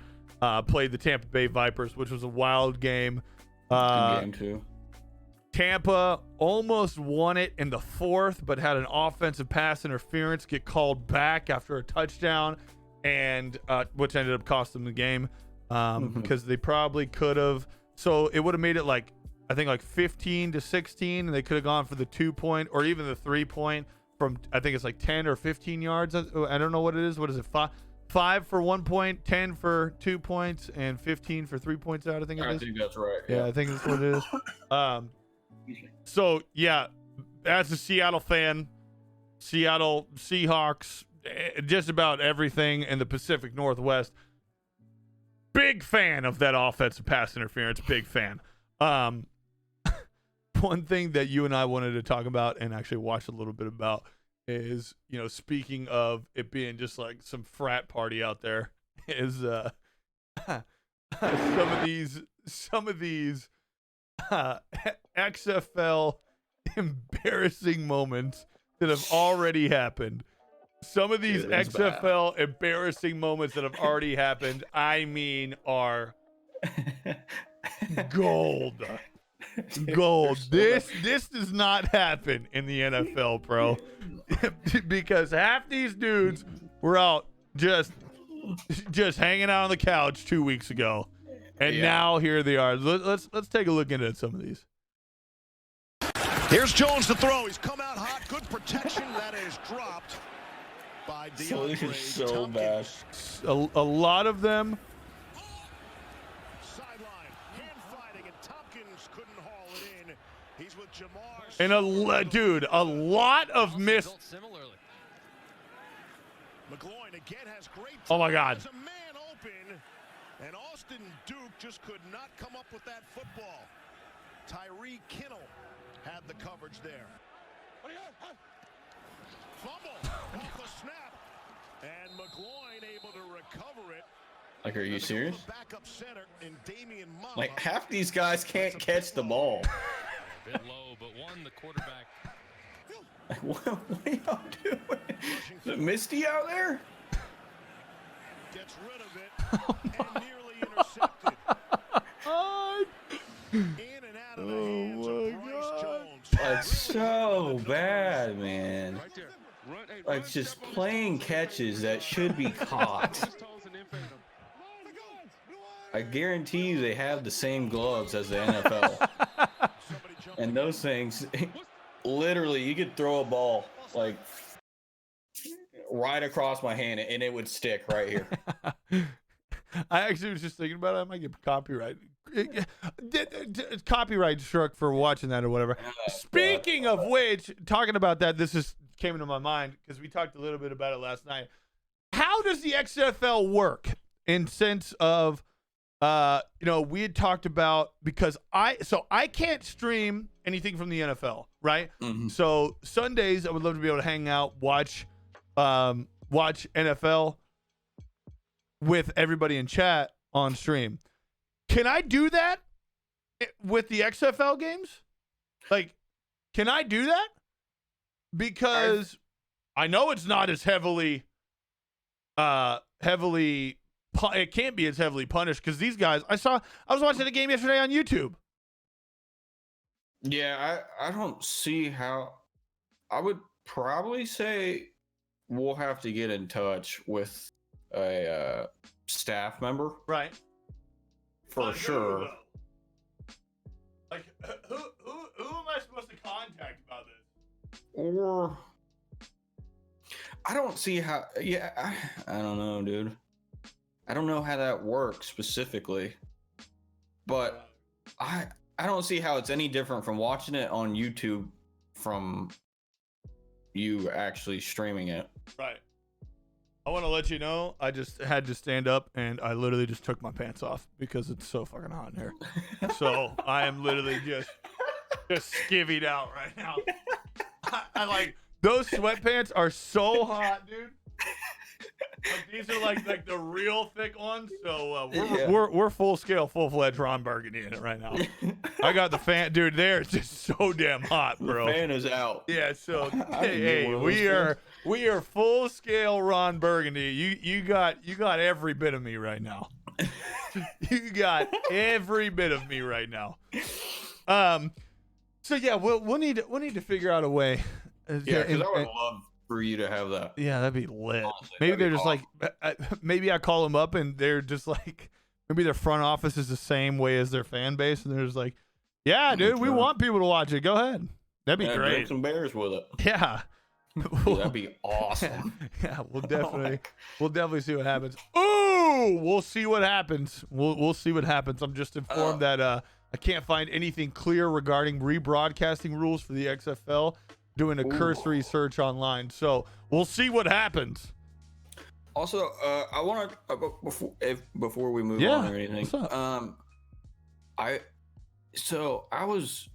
S1: play the Tampa Bay Vipers, which was a wild game.
S2: Good game too.
S1: Tampa almost won it in the 4th, but had an offensive pass interference get called back after a touchdown, and which ended up costing them the game, because they probably could have. So it would have made it like 15-16, and they could have gone for the 2-point or even the 3-point from, I think it's like 10 or 15 yards. I don't know what it is. What is it? 5 for 1 point, 10 for 2 points, and 15 for 3 points out. I think it
S2: I
S1: is.
S2: think that's right.
S1: Yeah, I think that's what it is. So yeah, as a Seattle fan, Seattle Seahawks, just about everything in the Pacific Northwest. Big fan of that offensive pass interference. Big fan. One thing that you and I wanted to talk about and actually watch a little bit about is, speaking of it being just like some frat party out there, is some of these XFL embarrassing moments that have already happened. Some of these XFL embarrassing moments that have already happened, I mean, are gold. Gold. This does not happen in the NFL, bro. Because half these dudes were out just hanging out on the couch 2 weeks ago. And now here they are. Let's take a look into some of these.
S6: Here's Jones to throw. He's come out hot. Good protection. That is dropped by DeAndre
S2: so bad.
S1: A lot of them.
S6: Sideline. Hand fighting, and Tompkins couldn't haul it in. He's with Jamar.
S1: And a lot of missed.
S6: McGloin again has great time.
S1: Oh my God.
S6: There's a man open, and Austin Duke just could not come up with that football. Tyree Kinnell had the coverage there. Fumble off the snap, and McGloin able to recover it.
S2: Like, are you serious?
S6: Backup center in Damian Mama.
S2: Like, half these guys can't catch the ball.
S7: A bit low, but the quarterback.
S2: Like, what are y'all doing? Is it misty out there?
S6: Gets rid of it and nearly intercepted. In and out of the hands of Bryce Jones.
S2: That's so bad, man. Like, just plain catches that should be caught. I guarantee you they have the same gloves as the NFL. And those things, literally, you could throw a ball, like, right across my hand and it would stick right here.
S1: I actually was just thinking about it. I might get copyright struck for watching that or whatever. Speaking of which, talking about that, this just came into my mind because we talked a little bit about it last night. How does the XFL work in sense of, we had talked about, because I can't stream anything from the NFL, right? Mm-hmm. So Sundays I would love to be able to hang out, watch NFL with everybody in chat on stream. Can I do that with the XFL games? Like, can I do that? Because I know it's not as heavily it can't be as heavily punished because these guys, I was watching the game yesterday on YouTube.
S2: Yeah, I don't see how. I would probably say we'll have to get in touch with a staff member.
S1: Right.
S2: For sure.
S1: Like, who am I supposed to contact about this?
S2: Or I don't see how. Yeah, I don't know, dude. I don't know how that works specifically, but I don't see how it's any different from watching it on YouTube from you actually streaming it.
S1: Right. I want to let you know, I just had to stand up and I literally just took my pants off because it's so fucking hot in here. So I am literally just skivvied out right now. I like, those sweatpants are so hot, dude. Like, these are like the real thick ones. So we're full scale, full fledged Ron Burgundy in it right now. I got the fan, dude. They're just so damn hot, bro.
S2: The fan is out.
S1: Yeah. So hey, we are full scale Ron Burgundy. You got every bit of me right now. You got every bit of me right now. So yeah, we'll need to figure out a way.
S2: Yeah, because I would love for you to have that.
S1: Yeah, that'd be lit. Honestly, maybe they're just awesome. Like, maybe I call them up and they're just like, maybe their front office is the same way as their fan base, and they're just like, yeah, dude, we want people to watch it. Go ahead. That'd be great.
S2: Drink some beers with it.
S1: Yeah.
S2: Dude, that'd be awesome.
S1: Yeah, we'll definitely see what happens. Oh, we'll see what happens. We'll see what happens. I'm just informed that I can't find anything clear regarding rebroadcasting rules for the XFL. Doing a cursory search online, so we'll see what happens.
S2: Also, I want to before we move on or anything.
S1: What's up?
S2: I was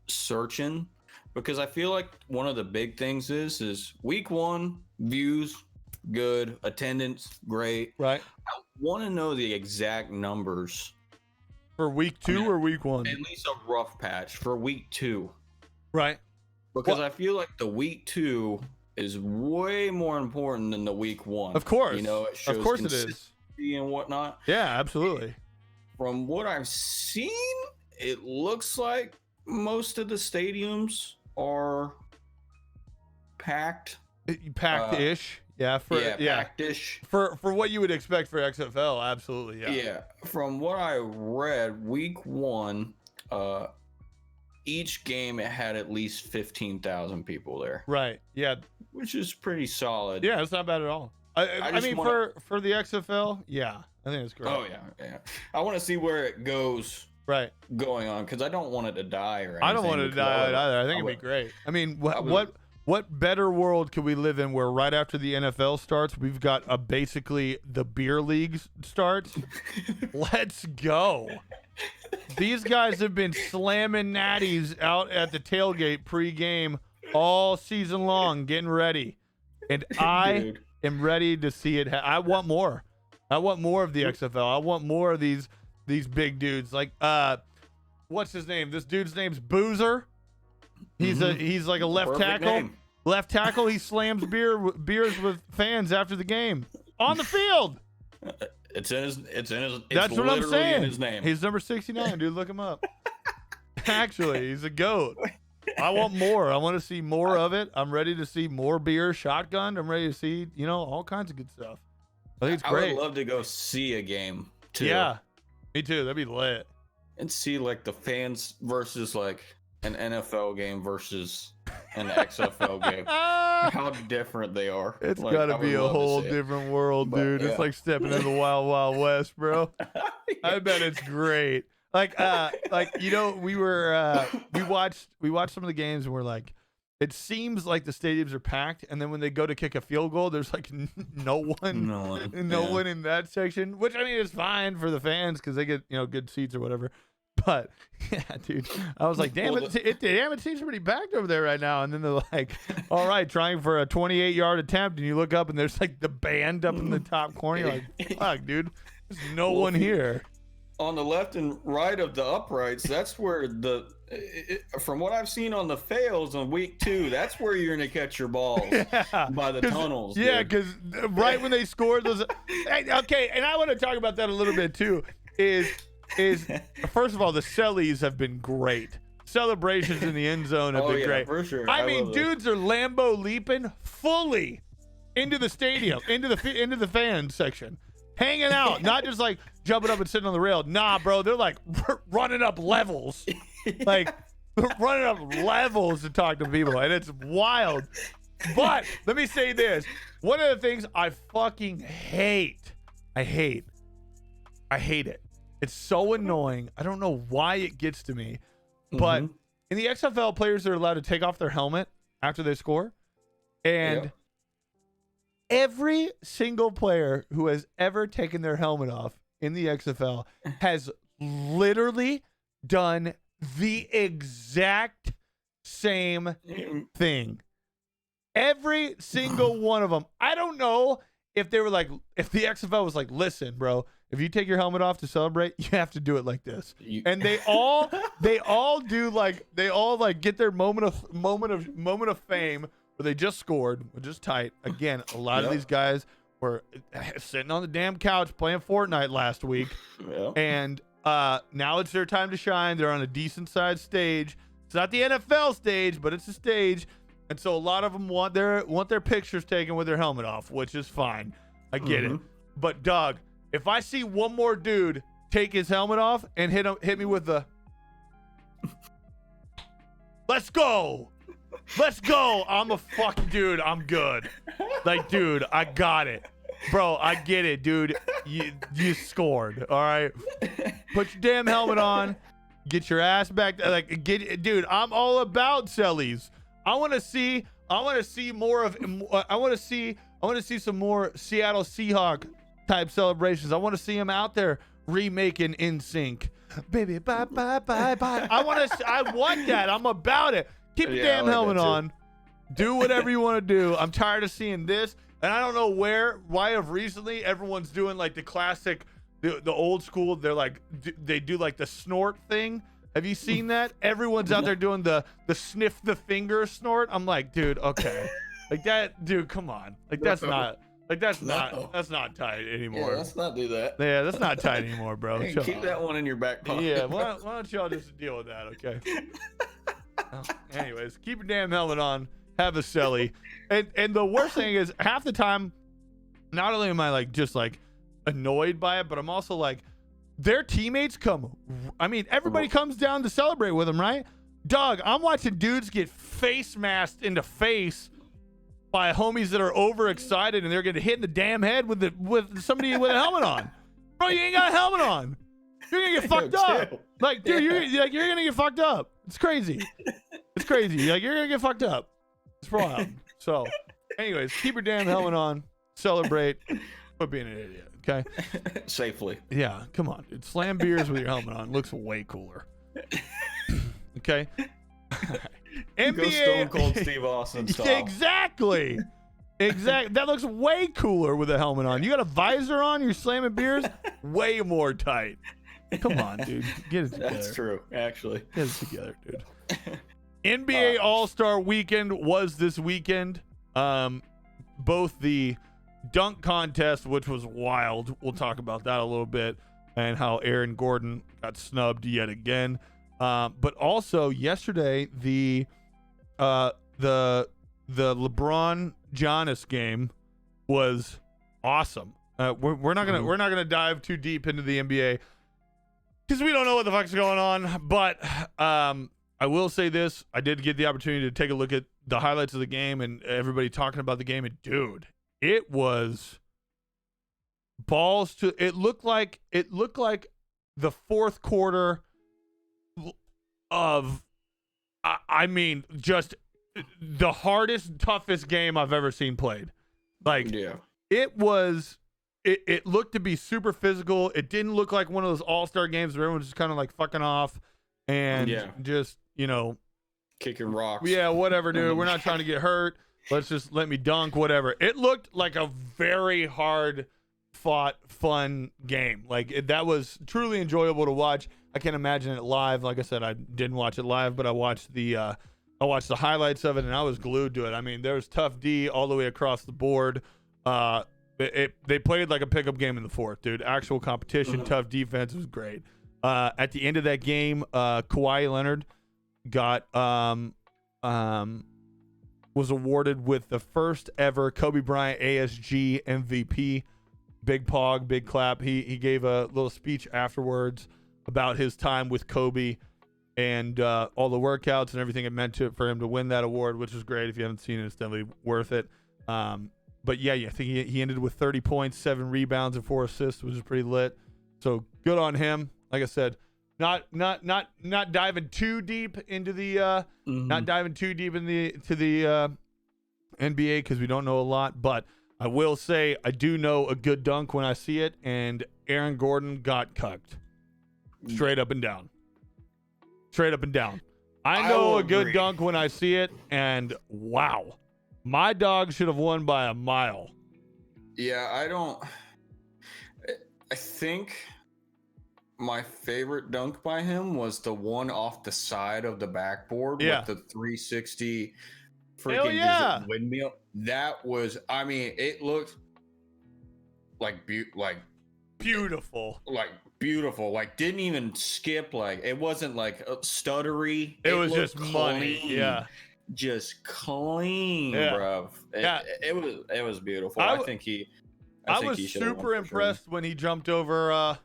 S2: searching because I feel like one of the big things is week 1 views good, attendance great.
S1: Right.
S2: I want to know the exact numbers
S1: For week 2 or week 1?
S2: At least a rough patch for week 2.
S1: Right.
S2: Because I feel like the week 2 is way more important than the week 1.
S1: Of course.
S2: You know, it shows
S1: of course it is.
S2: consistency and whatnot.
S1: Yeah, absolutely.
S2: From what I've seen, it looks like most of the stadiums are packed.
S1: Packed-ish.
S2: Packed-ish.
S1: For what you would expect for XFL, absolutely.
S2: Yeah. From what I read, week 1, each game it had at least 15,000 people there.
S1: Right. Yeah.
S2: Which is pretty solid.
S1: Yeah, it's not bad at all. I mean, for the XFL, yeah, I think it's great.
S2: Oh yeah. I want to see where it goes.
S1: Right.
S2: Going on, because I don't want it to die or anything.
S1: I don't want it to die either. I think it'd be great. I mean, what better world could we live in where right after the NFL starts, we've got basically the beer leagues starts? Let's go. These guys have been slamming natties out at the tailgate pre-game all season long, getting ready. And I am ready to see it. I want more. I want more of the XFL. I want more of these big dudes. Like, what's his name? This dude's name's Boozer. He's like a left
S2: Perfect
S1: tackle.
S2: name.
S1: Left tackle. He slams beers with fans after the game on the field.
S2: It's
S1: That's what I'm saying.
S2: In his name.
S1: He's number 69, dude. Look him up. Actually, he's a goat. I want more. I want to see more of it. I'm ready to see more beer shotgun. I'm ready to see, all kinds of good stuff. I think it's great.
S2: I would love to go see a game too.
S1: Yeah, me too. That'd be lit.
S2: And see like the fans versus like an NFL game versus an XFL game. How different they are.
S1: It's gotta be a whole different world, dude. It's like stepping into the wild, wild west, bro. I bet it's great. We watched some of the games and we're like, it seems like the stadiums are packed, and then when they go to kick a field goal, there's like no one in that section, which I mean is fine for the fans because they get good seats or whatever. But yeah, dude, I was like, damn it seems pretty packed over there right now. And then they're like, all right, trying for a 28-yard attempt, and you look up and there's like the band up in the top corner. You're like, fuck, dude, there's no one here.
S2: On the left and right of the uprights, that's where from what I've seen on the fails on week 2, that's where you're gonna catch your balls by the tunnels.
S1: Yeah, because right when they scored those. Okay, and I want to talk about that a little bit too. Is first of all, the cellies have been great. Celebrations in the end zone have been great.
S2: For sure.
S1: I mean, dudes are Lambo leaping fully into the stadium, into the fan section. Hanging out, not just like jumping up and sitting on the rail. Nah, bro, they're like running up levels, like running up levels to talk to people, and it's wild. But let me say this: one of the things I fucking hate, I hate it. It's so annoying. I don't know why it gets to me, but in the XFL, players are allowed to take off their helmet after they score, and. Every single player who has ever taken their helmet off in the XFL has literally done the exact same thing. Every single one of them. I don't know if they were like, if the XFL was like, listen, bro, if you take your helmet off to celebrate, you have to do it like this. And they all get their moment of fame. Where they just scored, which is tight. Again, a lot of these guys were sitting on the damn couch playing Fortnite last week, and now it's their time to shine. They're on a decent sized stage. It's not the NFL stage, but it's a stage, and so a lot of them want their pictures taken with their helmet off, which is fine. I get it. But Doug, if I see one more dude take his helmet off and hit me with the "Let's go." Let's go. I'm a fucking dude. I'm good. Like, dude, I got it. Bro, I get it, dude. You scored. All right. Put your damn helmet on. Get your ass back. Dude, I'm all about sellies. I want to see more of. I want to see some more Seattle Seahawk type celebrations. I want to see him out there remaking In Sync. Baby, bye, bye, bye, bye. I want that. I'm about it. Keep your damn helmet on. Do whatever you want to do. I'm tired of seeing this. And I don't know why of recently everyone's doing like the classic, the old school. They're like, they do like the snort thing. Have you seen that? Everyone's out there doing the sniff the finger snort. I'm like, dude, okay. Like that, dude, come on. Like that's not tight anymore.
S2: Yeah, let's not do that.
S1: Yeah, that's not tight anymore, bro.
S2: Hey, keep that one in your back pocket.
S1: Yeah, why don't y'all just deal with that, okay? Anyways, keep your damn helmet on. Have a celly. And the worst thing is, half the time, not only am I like just like annoyed by it, but I'm also like, their teammates come. I mean, everybody comes down to celebrate with them, right? Dog, I'm watching dudes get face masked into face by homies that are overexcited and they're getting hit in the damn head with somebody with a helmet on. Bro, you ain't got a helmet on. You're gonna get fucked up. Like, dude, you're gonna get fucked up. It's crazy. It's crazy. Like, you're gonna get fucked up. It's wild. So, anyways, keep your damn helmet on. Celebrate. Quit being an idiot. Okay.
S2: Safely.
S1: Yeah. Come on, dude. Slam beers with your helmet on. Looks way cooler. Okay. NBA.
S2: Go Stone Cold Steve Austin style.
S1: Exactly. That looks way cooler with a helmet on. You got a visor on. You're slamming beers. Way more tight. Come on, dude. Get it together.
S2: That's true, actually.
S1: Get it together, dude. NBA All-Star Weekend was this weekend. Both the dunk contest, which was wild. We'll talk about that a little bit, and how Aaron Gordon got snubbed yet again. But also yesterday, the LeBron Giannis game was awesome. We're not gonna dive too deep into the NBA because we don't know what the fuck's going on. But I will say this: I did get the opportunity to take a look at the highlights of the game and everybody talking about the game. And dude, it was balls to. It looked like the fourth quarter of, I mean, just the hardest, toughest game I've ever seen played. Like,
S2: yeah,
S1: it was. It looked to be super physical. It didn't look like one of those all-star games where everyone's just kind of like fucking off and just, you know,
S2: kicking rocks.
S1: Yeah, whatever, dude. We're not trying to get hurt. Let me dunk, whatever. It looked like a very hard fought, fun game. Like, that was truly enjoyable to watch. I can't imagine it live. Like I said, I didn't watch it live, but I watched the highlights of it, and I was glued to it. I mean, there's tough D all the way across the board. They played like a pickup game in the fourth, dude. Actual competition, tough defense. It was great. At the end of that game, Kawhi Leonard got was awarded with the first ever Kobe Bryant ASG MVP. Big pog, big clap. He gave a little speech afterwards about his time with Kobe and all the workouts and everything it meant for him to win that award, which was great. If you haven't seen it, it's definitely worth it. But yeah, I think he ended with 30 points, 7 rebounds, and 4 assists, which is pretty lit. So good on him. Like I said, not diving too deep into the NBA because we don't know a lot. But I will say I do know a good dunk when I see it, and Aaron Gordon got cucked, straight up and down. Straight up and down. I know a good dunk when I see it, and wow. My dog should have won by a mile.
S2: Yeah, I think my favorite dunk by him was the one off the side of the backboard with the 360 freaking windmill. That was, I mean, it looked like beautiful. Like didn't even skip. Like it wasn't like stuttery.
S1: It was just
S2: clean.
S1: money. Yeah.
S2: Just clean, bro. It was beautiful. I was
S1: super impressed when he jumped over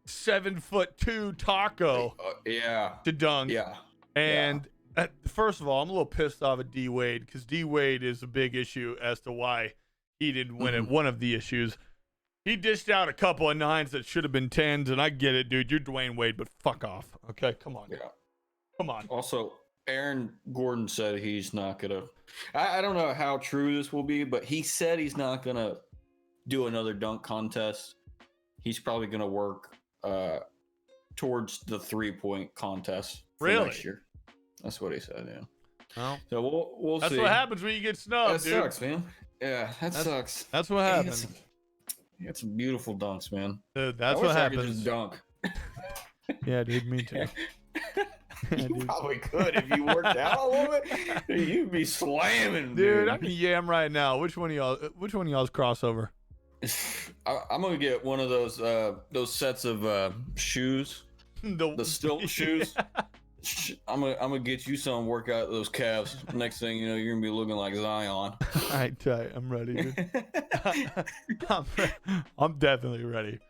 S1: 7'2" Taco.
S2: To
S1: dunk.
S2: Yeah.
S1: And first of all, I'm a little pissed off at D Wade because D Wade is a big issue as to why he didn't win it. One of the issues. He dished out a couple of 9s that should have been 10s, and I get it, dude. You're Dwayne Wade, but fuck off. Okay, come on.
S2: Yeah.
S1: Come on.
S2: Also, Aaron Gordon said he's not gonna. I don't know how true this will be, but he said he's not gonna do another dunk contest. He's probably gonna work towards the 3-point contest for next year. That's what he said. Yeah.
S1: Well,
S2: so we'll
S1: that's
S2: see.
S1: what happens when you get snubbed,
S2: That
S1: dude.
S2: sucks, man. Yeah, that sucks.
S1: That's what happens.
S2: He had some beautiful dunks, man.
S1: Dude, that's
S2: I wish
S1: what
S2: I could
S1: happens.
S2: just dunk.
S1: Yeah, dude, me too.
S2: You probably could if you worked out a little bit. You'd be slamming,
S1: Dude, I can yam right now. Which one of y'all's crossover?
S2: I'm gonna get one of those sets of shoes, the stilt shoes. I'm gonna get you some workout those calves. Next thing you know, you're gonna be looking like Zion.
S1: All right, tight. I'm ready, dude. I'm definitely ready.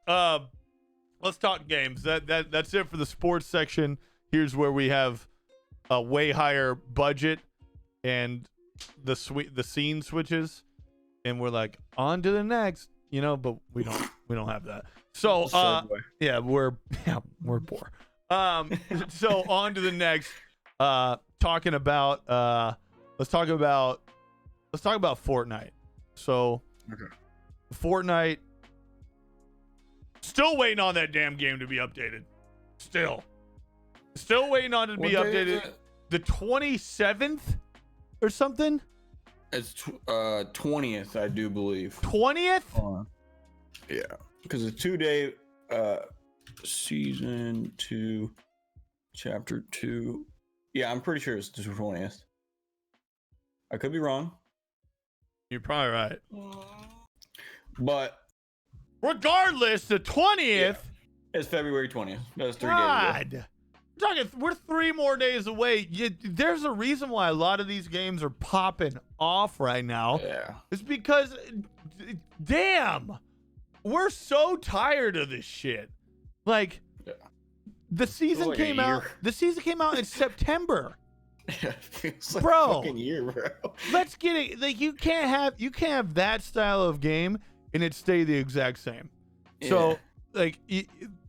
S1: Let's talk games. That's it for the sports section. Here's where we have a way higher budget and the scene switches, and we're like on to the next, but we don't have that. So yeah, we're poor. So on to the next. Talking about let's talk about Fortnite. So Fortnite, still waiting on that damn game to be updated. Still waiting on it to be updated. The 27th or something.
S2: It's 20th, I do believe.
S1: 20th?
S2: Yeah, because it's 2-day season 2, chapter 2. Yeah, I'm pretty sure it's the 20th. I could be wrong.
S1: You're probably right.
S2: But
S1: regardless, the 20th
S2: is February 20th. That's 3 days ago.
S1: We're 3 more days away. There's a reason why a lot of these games are popping off right now.
S2: Yeah.
S1: It's because, damn, we're so tired of this shit. Like, the season
S2: like
S1: came out. The season came out in September.
S2: Yeah, it feels like
S1: Bro,
S2: a fucking year, bro.
S1: Let's get it. Like, you can't have that style of game and it stay the exact same.
S2: Yeah.
S1: So, like,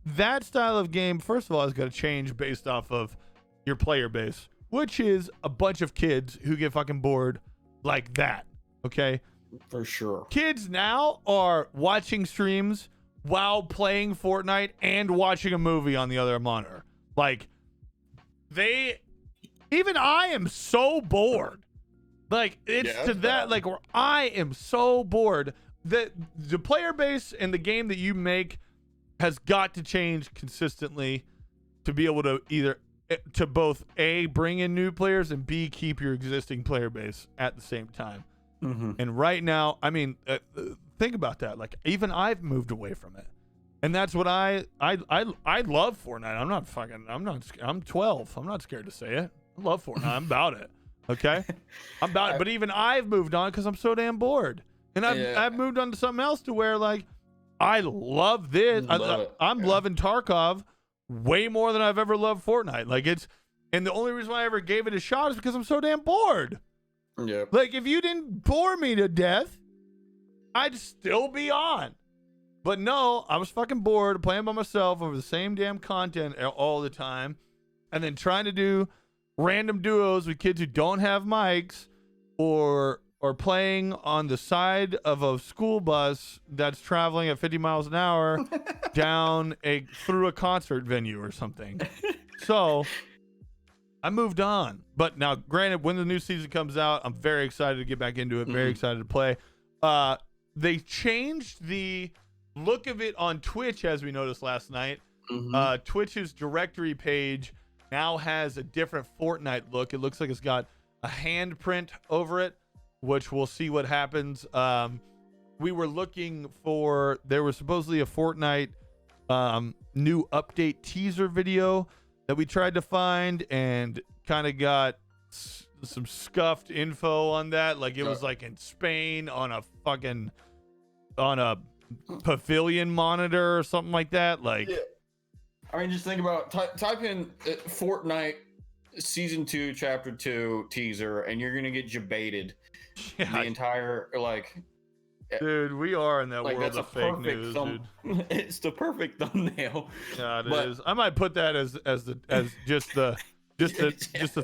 S1: that style of game, first of all, has got to change based off of your player base, which is a bunch of kids who get fucking bored like that. Okay?
S2: For sure.
S1: Kids now are watching streams while playing Fortnite and watching a movie on the other monitor. Like, even I am so bored. Like, it's to that, like, where I am so bored that the player base and the game that you make has got to change consistently to be able to to both A, bring in new players, and B, keep your existing player base at the same time.
S2: Mm-hmm.
S1: And right now, I mean, think about that. Like, even I've moved away from it, and that's what I love Fortnite. I'm 12. I'm not scared to say it. I love Fortnite. I'm about it. Okay, I'm about it. But even I've moved on because I'm so damn bored, and I've moved on to something else to where, like, I love this. I'm loving Tarkov way more than I've ever loved Fortnite. Like, and the only reason why I ever gave it a shot is because I'm so damn bored.
S2: Yeah.
S1: Like, if you didn't bore me to death, I'd still be on. But no, I was fucking bored playing by myself over the same damn content all the time, and then trying to do random duos with kids who don't have mics, or playing on the side of a school bus that's traveling at 50 miles an hour through a concert venue or something. So I moved on. But now, granted, when the new season comes out, I'm very excited to get back into it. Very excited to play. They changed the look of it on Twitch, as we noticed last night. Twitch's directory page now has a different Fortnite look. It looks like it's got a handprint over it, which we'll see what happens. We were looking for, there was supposedly a Fortnite new update teaser video that we tried to find, and kind of got some scuffed info on that. Like, it was like in Spain on a pavilion monitor or something like that. Like,
S2: I mean, just think about type in Fortnite season 2, chapter 2 teaser, and you're gonna get debated the entire
S1: Dude, we are in that
S2: like
S1: world
S2: that's
S1: of
S2: a
S1: fake
S2: perfect
S1: news,
S2: thumb.
S1: dude.
S2: It's the perfect thumbnail.
S1: Yeah, it
S2: But-
S1: is. I might put that as just the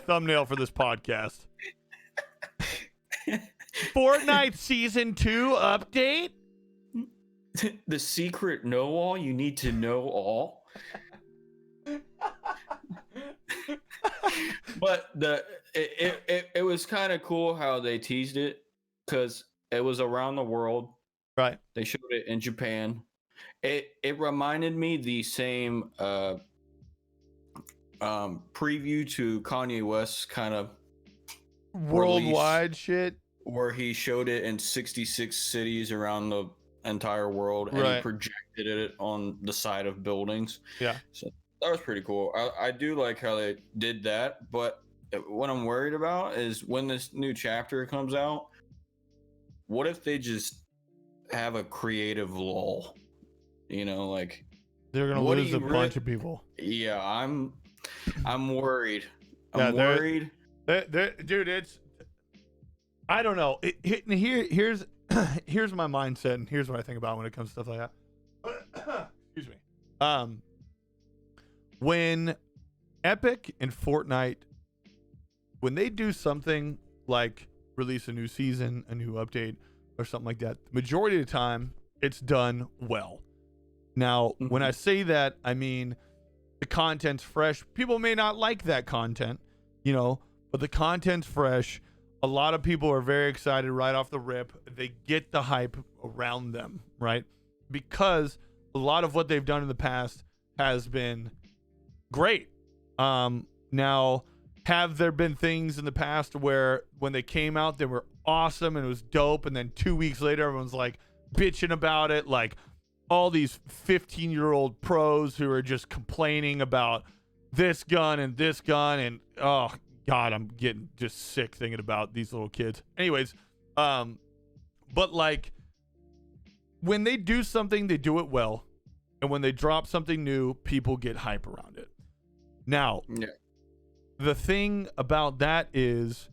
S1: thumbnail for this podcast. Fortnite season 2 update.
S2: The secret know-all you need to know all. But it was kind of cool how they teased it because it was around the world.
S1: Right.
S2: They showed it in Japan. It reminded me the same preview to Kanye West's kind of
S1: Worldwide shit.
S2: where he showed it in 66 cities around the entire world, and
S1: Right.
S2: he projected it on the side of buildings.
S1: Yeah.
S2: So that was pretty cool. I do like how they did that, but what I'm worried about is when this new chapter comes out, what if they just have a creative lull? You know, like
S1: They're gonna
S2: what do
S1: lose a
S2: you
S1: bunch of people.
S2: yeah, I'm worried.
S1: Yeah,
S2: I'm worried.
S1: Dude, it's I don't know. Here's here's my mindset, and here's what I think about when it comes to stuff like that. Excuse me. When Epic and Fortnite, when they do something like release a new season, a new update, or something like that, the majority of the time it's done well. Now, when I say that, I mean the content's fresh. People may not like that content, you know, but the content's fresh. A lot of people are very excited right off the rip. They get the hype around them, right? Because a lot of what they've done in the past has been great. Now, have there been things in the past where when they came out, they were awesome and it was dope, and then 2 weeks later, everyone's like bitching about it, like all these 15-year-old pros who are just complaining about this gun, and oh God, I'm getting just sick thinking about these little kids. Anyways, but like when they do something, they do it well, and when they drop something new, people get hype around it. Now, the thing about that is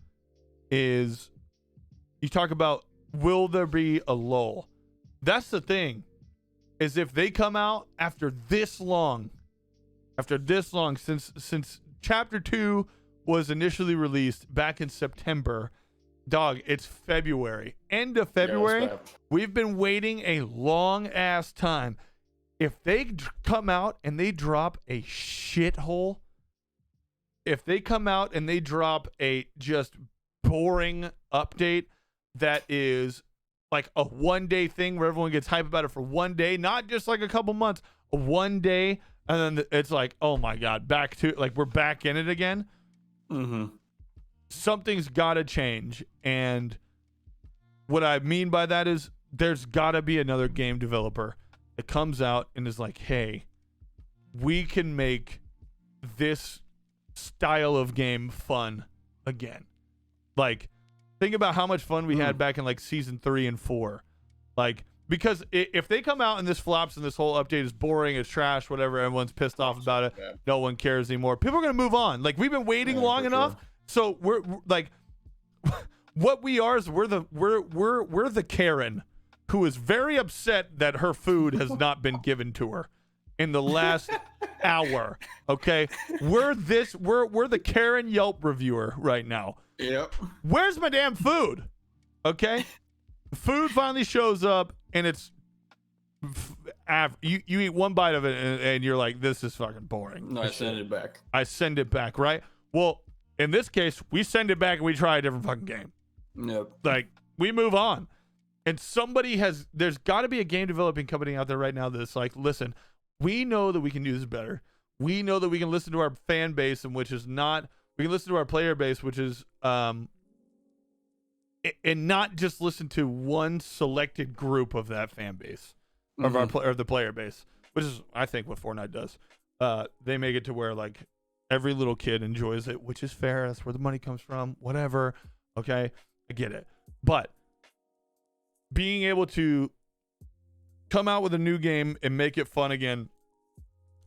S1: you talk about, will there be a lull? That's the thing, is if they come out after this long, since chapter 2 was initially released back in September, dog, it's February. End of February.
S2: Yeah,
S1: we've been waiting a long ass time. If they come out and they drop a shithole, if they come out and they drop a just boring update that is like a 1 day thing where everyone gets hype about it for 1 day, not just like a couple months, a 1 day, and then it's like, oh my God, back to like we're back in it again. Something's got to change, and what I mean by that is there's got to be another game developer that comes out and is like, hey, we can make this style of game fun again. Like, think about how much fun we had back in like season 3 and 4. Like, because if they come out and this flops and this whole update is boring, it's trash, whatever, everyone's pissed off about it, no one cares anymore, people are going to move on. Like, we've been waiting long enough. Sure. So we're like, what we are is we're the Karen who is very upset that her food has not been given to her in the last hour. Okay, we're the Karen Yelp reviewer right now.
S2: Yep.
S1: Where's my damn food? Okay, food finally shows up and it's you eat one bite of it and you're like, this is fucking boring.
S2: No, I send it back.
S1: I send it back, right? Well, in this case, we send it back and we try a different fucking game.
S2: Yep.
S1: Like, we move on. And there's got to be a game developing company out there right now that's like, listen, we know that we can do this better. We know that we can listen to our fan base, and we can listen to our player base, which is, and not just listen to one selected group of that fan base, of the player base, which is, I think, what Fortnite does. They make it to where, like, every little kid enjoys it, which is fair. That's where the money comes from. Whatever. Okay, I get it. But being able to come out with a new game and make it fun again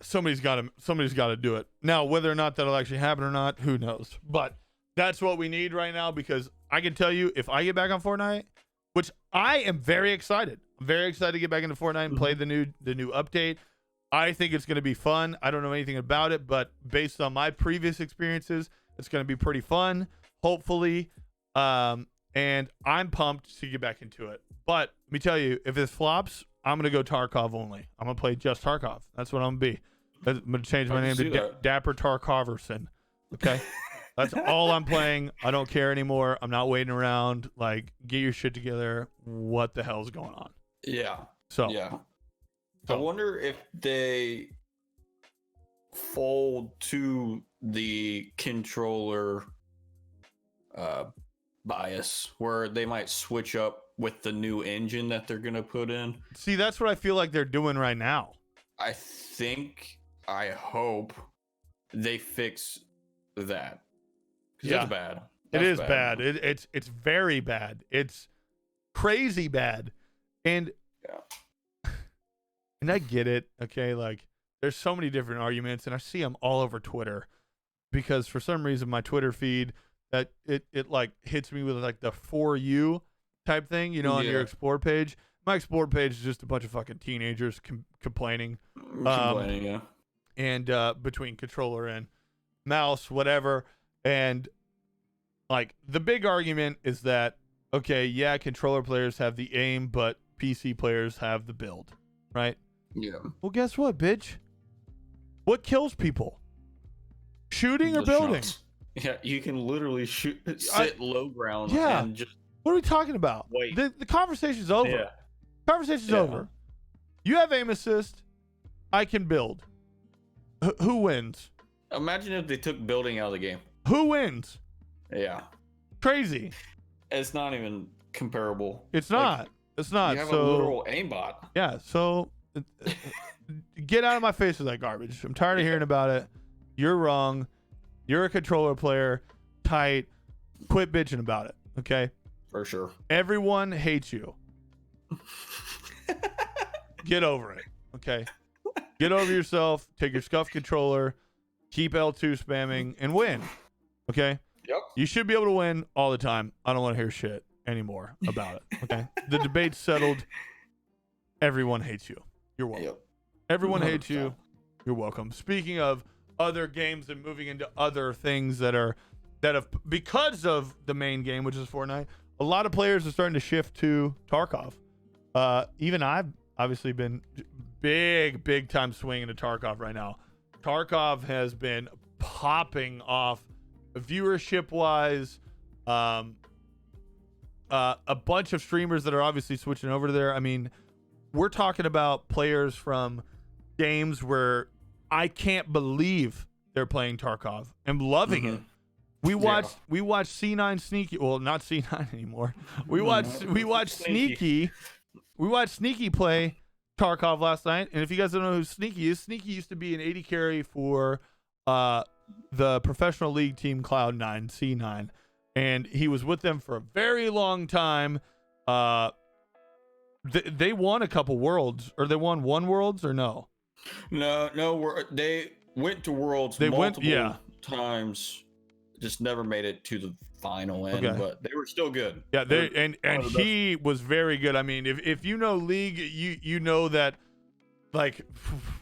S1: somebody's got to do it. Now, whether or not that'll actually happen or not, who knows? But that's what we need right now, because I can tell you, if I get back on Fortnite, which I am very excited. I'm very excited to get back into Fortnite and play the new update. I think it's going to be fun. I don't know anything about it, but based on my previous experiences, it's going to be pretty fun, hopefully. And I'm pumped to get back into it. But let me tell you, if this flops, I'm going to go Tarkov only. I'm going to play just Tarkov. That's what I'm going to be. I'm going to change my name to Dapper Tarkoverson. Okay? That's all I'm playing. I don't care anymore. I'm not waiting around. Like, get your shit together. What the hell's going on?
S2: Yeah.
S1: So,
S2: yeah. I wonder if they fold to the controller bias, where they might switch up with the new engine that they're going to put in.
S1: See, that's what I feel like they're doing right now.
S2: I hope they fix that.
S1: Yeah.
S2: It's bad.
S1: It is bad. It's very bad. It's crazy bad. And and I get it. Okay, like there's so many different arguments, and I see them all over Twitter, because for some reason my Twitter feed that it like hits me with like the for you type thing, you know, on your explore page. My explore page is just a bunch of fucking teenagers complaining.
S2: Yeah.
S1: And between controller and mouse, whatever. And like the big argument is that, okay, yeah, controller players have the aim, but PC players have the build, right?
S2: Yeah.
S1: Well, guess what, bitch? What kills people? Shooting or building?
S2: Shots. Yeah, you can literally sit low ground and just...
S1: What are we talking about?
S2: Wait.
S1: The conversation's over.
S2: Yeah.
S1: Conversation's over. You have aim assist. I can build. Who wins?
S2: Imagine if they took building out of the game.
S1: Who wins?
S2: Yeah.
S1: Crazy.
S2: It's not even comparable.
S1: It's not. It's not.
S2: You have
S1: so,
S2: a literal aimbot.
S1: Yeah, so get out of my face with that garbage. I'm tired of hearing about it. You're wrong. You're a controller player. Tight. Quit bitching about it, okay?
S2: For sure.
S1: Everyone hates you. Get over it, okay? Get over yourself. Take your scuff controller. Keep L2 spamming and win, okay?
S2: Yep.
S1: You should be able to win all the time. I don't want to hear shit anymore about it, okay? The debate's settled. Everyone hates you. You're welcome.
S2: Yep.
S1: Everyone hates you. You're welcome. Speaking of other games and moving into other things that have, because of the main game, which is Fortnite, a lot of players are starting to shift to Tarkov. Even I've obviously been big time swinging to Tarkov right now. Tarkov has been popping off viewership wise. A bunch of streamers that are obviously switching over to there. I mean, we're talking about players from games where I can't believe they're playing Tarkov. I'm loving it. We watched C9 Sneaky. Well, not C9 anymore. We watched Sneaky. We watched Sneaky play Tarkov last night. And if you guys don't know who Sneaky is, Sneaky used to be an 80 carry for the professional league team Cloud9, C9. And he was with them for a very long time. They won a couple worlds, or they won one worlds, or no?
S2: No, they went to worlds multiple times. Just never made it to the final end, but they were still good.
S1: Yeah, and he was very good. I mean, if you know League, you know that. Like,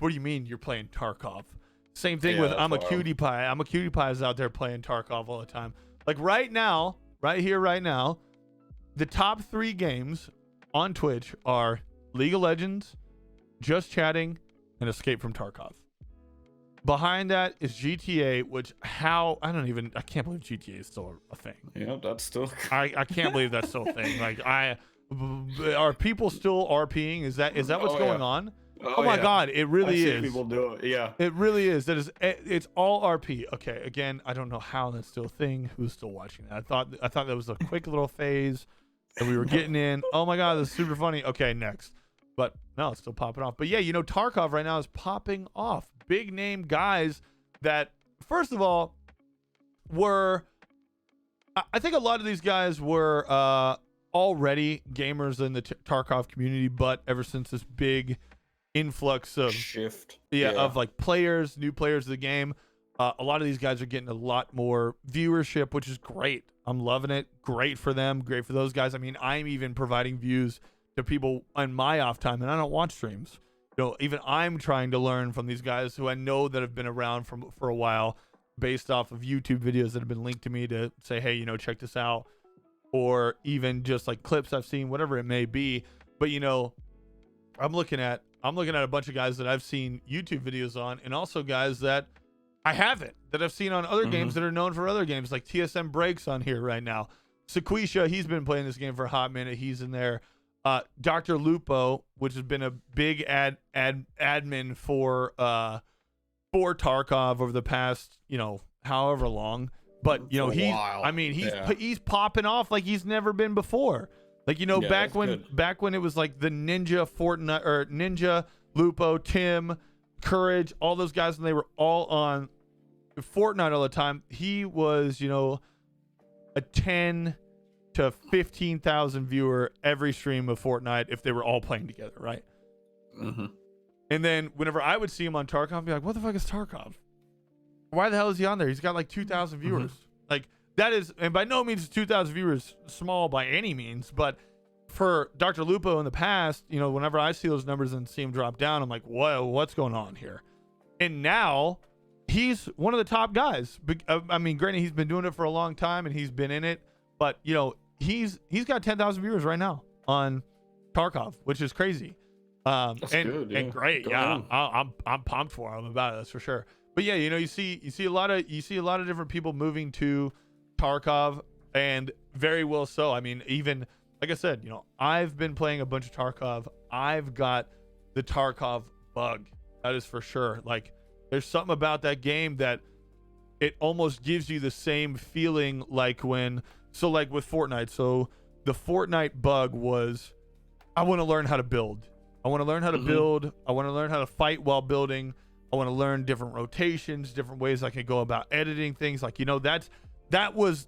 S1: what do you mean you're playing Tarkov? Same thing with I'm a Cutie Pie. I'm a Cutie Pie is out there playing Tarkov all the time. Like right now, right here, right now, the top 3 games on Twitch are League of Legends, Just Chatting, and Escape from Tarkov. Behind that is GTA, which I can't believe GTA is still a thing.
S2: Yeah, that's still.
S1: I can't believe that's still a thing. Like are people still RPing? Is that what's going on? Oh my God, it really is.
S2: People do it. Yeah,
S1: it really is. It's all RP. Okay, again, I don't know how that's still a thing. Who's still watching that? I thought that was a quick little phase that we were getting in. Oh my God, this is super funny. Okay, next. But no, it's still popping off. But yeah, Tarkov right now is popping off. Big name guys that, first of all, I think a lot of these guys were already gamers in the Tarkov community, but ever since this big influx of
S2: shift.
S1: of like players, new players of the game. A lot of these guys are getting a lot more viewership, which is great. I'm loving it. Great for them. Great for those guys. I mean, I'm even providing views to people on my off time, and I don't watch streams. Even I'm trying to learn from these guys who I know that have been around for a while, based off of YouTube videos that have been linked to me to say, hey, check this out, or even just like clips I've seen, whatever it may be. But I'm looking at a bunch of guys that I've seen YouTube videos on, and also guys that I haven't, that I've seen on other games that are known for other games, like TSM Breaks on here right now. Sequisha, he's been playing this game for a hot minute. He's in there. Dr. Lupo, which has been a big admin for Tarkov over the past, however long. But he's popping off like he's never been before. Like, back when it was like the Ninja Fortnite, or Ninja, Lupo, Tim, Courage, all those guys, and they were all on Fortnite all the time. He was, a 10 to 15,000 viewer every stream of Fortnite if they were all playing together, right? And then whenever I would see him on Tarkov, I'd be like, what the fuck is Tarkov? Why the hell is he on there? He's got like 2,000 viewers. Like, that is, and by no means is 2,000 viewers small by any means, but for Dr. Lupo in the past, whenever I see those numbers and see him drop down, I'm like, whoa, what's going on here? And now he's one of the top guys. I mean, granted, he's been doing it for a long time and he's been in it, but he's got 10,000 viewers right now on Tarkov, which is crazy.
S2: That's good,
S1: and great. I'm pumped for him about it. That's for sure. But yeah, you see a lot of different people moving to Tarkov, and very well so. I mean, even like I said, I've been playing a bunch of Tarkov. I've got the Tarkov bug. That is for sure. Like, there's something about that game that it almost gives you the same feeling like like with Fortnite. So the Fortnite bug was, I want to learn how to build. I want to learn how to build. I want to learn how to fight while building. I want to learn different rotations, different ways I can go about editing things. Like, that was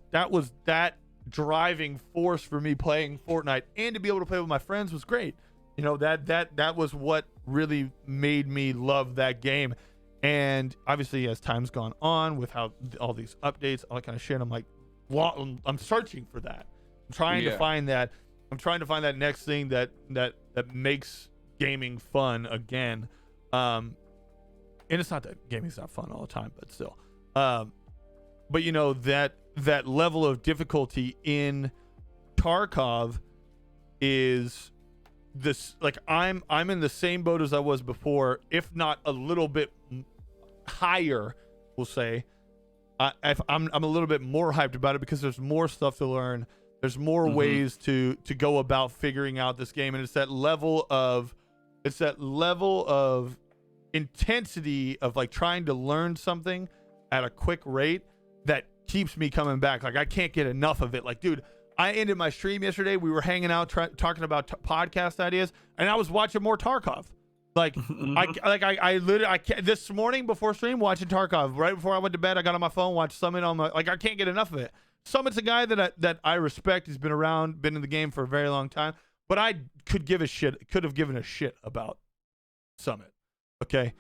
S1: that driving force for me playing Fortnite, and to be able to play with my friends was great. That was what really made me love that game. And obviously, as time's gone on with how all these updates, all that kind of shit, I'm like, I'm searching for that. I'm trying to find that. I'm trying to find that next thing that makes gaming fun again. And it's not that gaming's not fun all the time, but still. But that level of difficulty in Tarkov is this, like, I'm in the same boat as I was before, if not a little bit higher, we'll say. I'm a little bit more hyped about it because there's more stuff to learn. There's more ways to go about figuring out this game, and it's that level of intensity of like trying to learn something at a quick rate that keeps me coming back. Like, I can't get enough of it. Like, dude, I ended my stream yesterday. We were hanging out talking about podcast ideas, and I was watching more Tarkov. Like, I literally this morning before stream watching Tarkov. Right before I went to bed, I got on my phone, watched Summit on my, like, I can't get enough of it. Summit's a guy that I respect. He's been around, been in the game for a very long time, but I could have given a shit about Summit. Okay,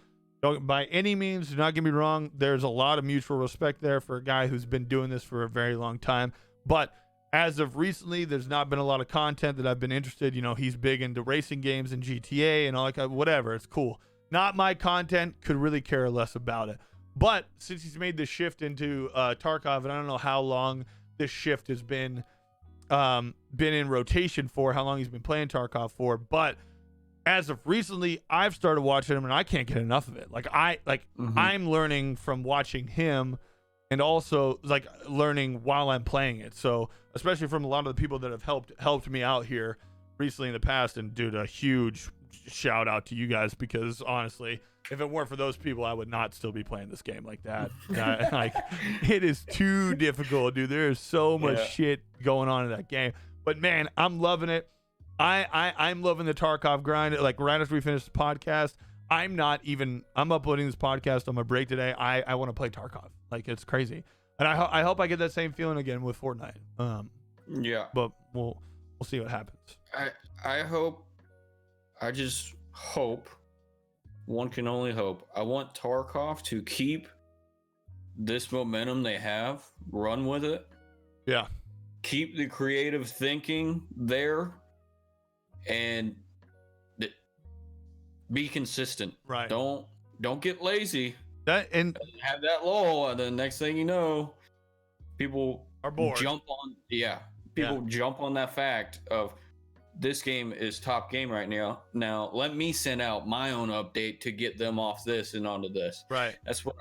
S1: don't, by any means, do not get me wrong. There's a lot of mutual respect there for a guy who's been doing this for a very long time. But as of recently, there's not been a lot of content that I've been interested. He's big into racing games and GTA and all that kind of, whatever. It's cool. Not my content. Could really care less about it. But since he's made this shift into Tarkov, and I don't know how long this shift has been in rotation for, how long he's been playing Tarkov for, but as of recently, I've started watching him, and I can't get enough of it. Like, I'm learning from watching him, and also like learning while I'm playing it. So especially from a lot of the people that have helped me out here recently in the past. And dude, a huge shout out to you guys, because honestly, if it weren't for those people, I would not still be playing this game like that. Like, it is too difficult, dude. There is so much shit going on in that game. But man, I'm loving it. I'm loving the Tarkov grind. Like, right after we finish the podcast, I'm uploading this podcast on my break today. I want to play Tarkov. Like, it's crazy. And I hope I get that same feeling again with Fortnite. But we'll see what happens.
S2: I just hope one can only hope. I want Tarkov to keep this momentum they have, run with it,
S1: Yeah.
S2: keep the creative thinking there, and be consistent.
S1: Right.
S2: Don't get lazy.
S1: That and
S2: Have that lull, and then next thing you know, people
S1: are bored.
S2: jump on. Yeah, people jump on that fact of this game is top game right now. Now let me send out my own update to get them off this and onto this.
S1: Right.
S2: That's what.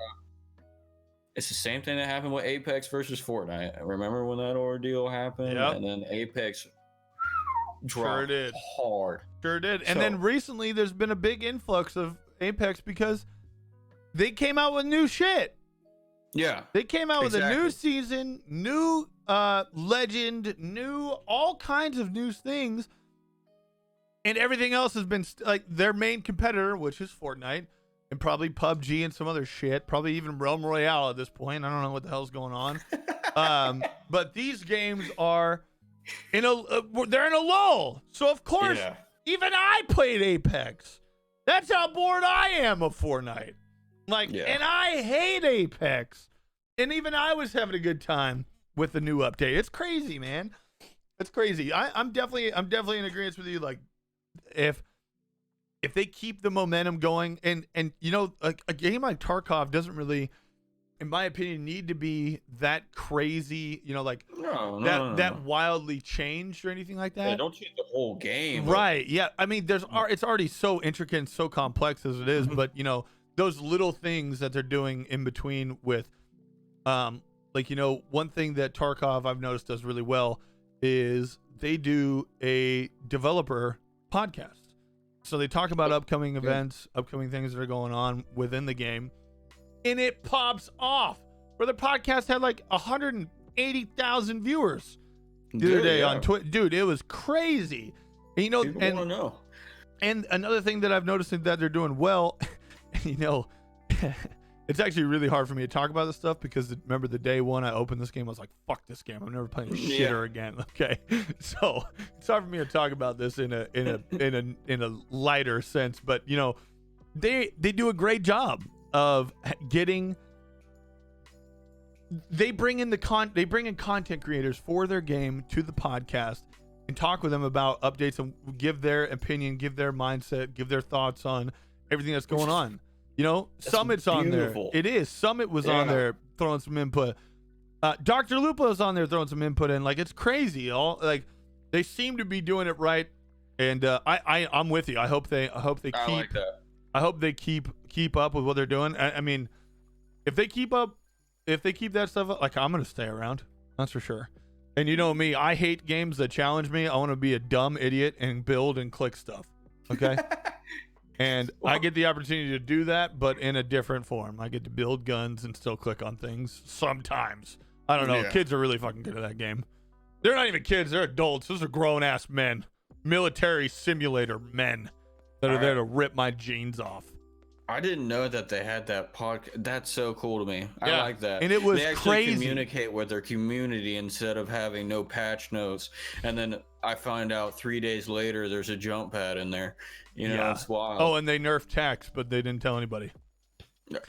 S2: It's the same thing that happened with Apex versus Fortnite. Remember when that ordeal happened?
S1: Yep.
S2: And then Apex dropped
S1: Sure did.
S2: hard.
S1: Sure did. And
S2: So-
S1: then recently there's been a big influx of Apex because they came out with new shit.
S2: Yeah.
S1: They came out with a new
S2: Exactly.
S1: season, new legend, new all kinds of new things. And everything else has been like their main competitor, which is Fortnite, and probably PUBG and some other shit, probably even Realm Royale at this point. I don't know what the hell's going on. But these games are in they're in a lull. So of course,
S2: Yeah.
S1: even I played Apex. That's how bored I am of Fortnite. Like,
S2: Yeah.
S1: and I hate Apex. And even I was having a good time with the new update. It's crazy, man. It's crazy. I'm definitely in agreement with you. Like, if they keep the momentum going, and you know, a game like Tarkov doesn't really, in my opinion, need to be that crazy. You know, like
S2: No,
S1: that wildly changed or anything like that.
S2: Yeah, don't change the whole game.
S1: Right. Yeah. I mean, it's already so intricate and so complex as it is, but you know, those little things that they're doing in between with, like, you know, one thing that Tarkov I've noticed does really well is they do a developer podcast. So they talk about upcoming events, upcoming things that are going on within the game, and it pops off. Where the podcast had like 180,000 viewers the other day on Twitter. Dude, it was crazy. And, you know,
S2: People want to know.
S1: and another thing that I've noticed that they're doing well, you know, it's actually really hard for me to talk about this stuff because remember the day one I opened this game, I was like, fuck this game. I'm never playing shitter again. Okay. So it's hard for me to talk about this in a lighter sense, but you know, they do a great job of getting, they bring in content creators for their game to the podcast and talk with them about updates and give their opinion, give their mindset, give their thoughts on everything that's going on. You know, Summit's on there.
S2: beautiful.
S1: It is. Summit was on there throwing some input. Dr. Lupo's on there throwing some input in. Like, it's crazy. All like they seem to be doing it right. And I'm with you. I hope they keep
S2: I like that.
S1: I hope they keep up with what they're doing. I mean, if they keep that stuff up, like, I'm gonna stay around. That's for sure. And you know me, I hate games that challenge me. I want to be a dumb idiot and build and click stuff. Okay. And I get the opportunity to do that, but in a different form. I get to build guns and still click on things sometimes. I don't know.
S2: Yeah.
S1: Kids are really fucking good at that game. They're not even kids. They're adults. Those are grown-ass men. Military simulator men that are there to rip my jeans off.
S2: I didn't know that they had that podcast. That's so cool to me.
S1: Yeah.
S2: I like that.
S1: And it was
S2: they actually
S1: crazy.
S2: communicate with their community instead of having no patch notes. And then I find out 3 days later there's a jump pad in there. You know, it's wild.
S1: Oh, and they nerfed text, but they didn't tell anybody.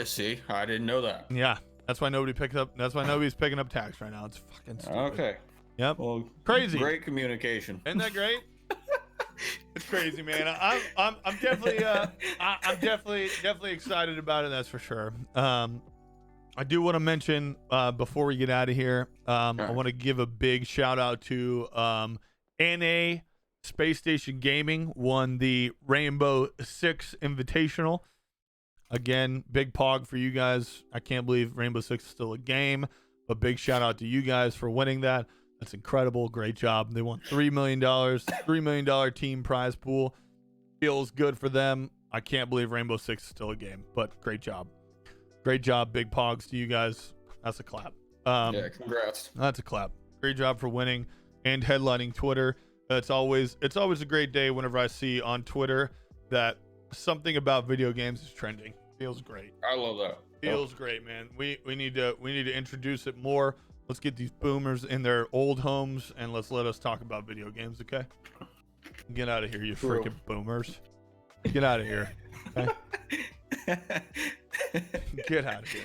S2: See, I didn't know that.
S1: Yeah. That's why nobody's picking up text right now. It's fucking stupid.
S2: Okay.
S1: Yep.
S2: Well,
S1: Crazy.
S2: Great communication.
S1: Isn't that great? It's crazy, man. I'm definitely I'm definitely excited about it. That's for sure. I do want to mention before we get out of here, I want to give a big shout out to NA Space Station Gaming won the Rainbow Six Invitational. Again, big pog for you guys. I can't believe Rainbow Six is still a game, but big shout out to you guys for winning that. That's incredible. Great job. They won $3 million, $3 million team prize pool. Feels good for them. I can't believe Rainbow Six is still a game, but great job. Great job. Big pogs to you guys. That's a clap.
S2: Yeah, congrats.
S1: That's a clap. Great job for winning and headlining Twitter. It's always a great day whenever I see on Twitter that something about video games is trending. Feels great.
S2: I love that.
S1: Feels great, man. We need to introduce it more. Let's get these boomers in their old homes and let us talk about video games, okay? Get out of here, you freaking boomers. Get out of here. Okay? Get out of here.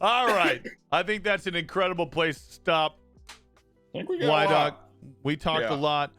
S1: All right. I think that's an incredible place to stop.
S2: I think we got
S1: Why
S2: a lot.
S1: Dog? We talked a lot.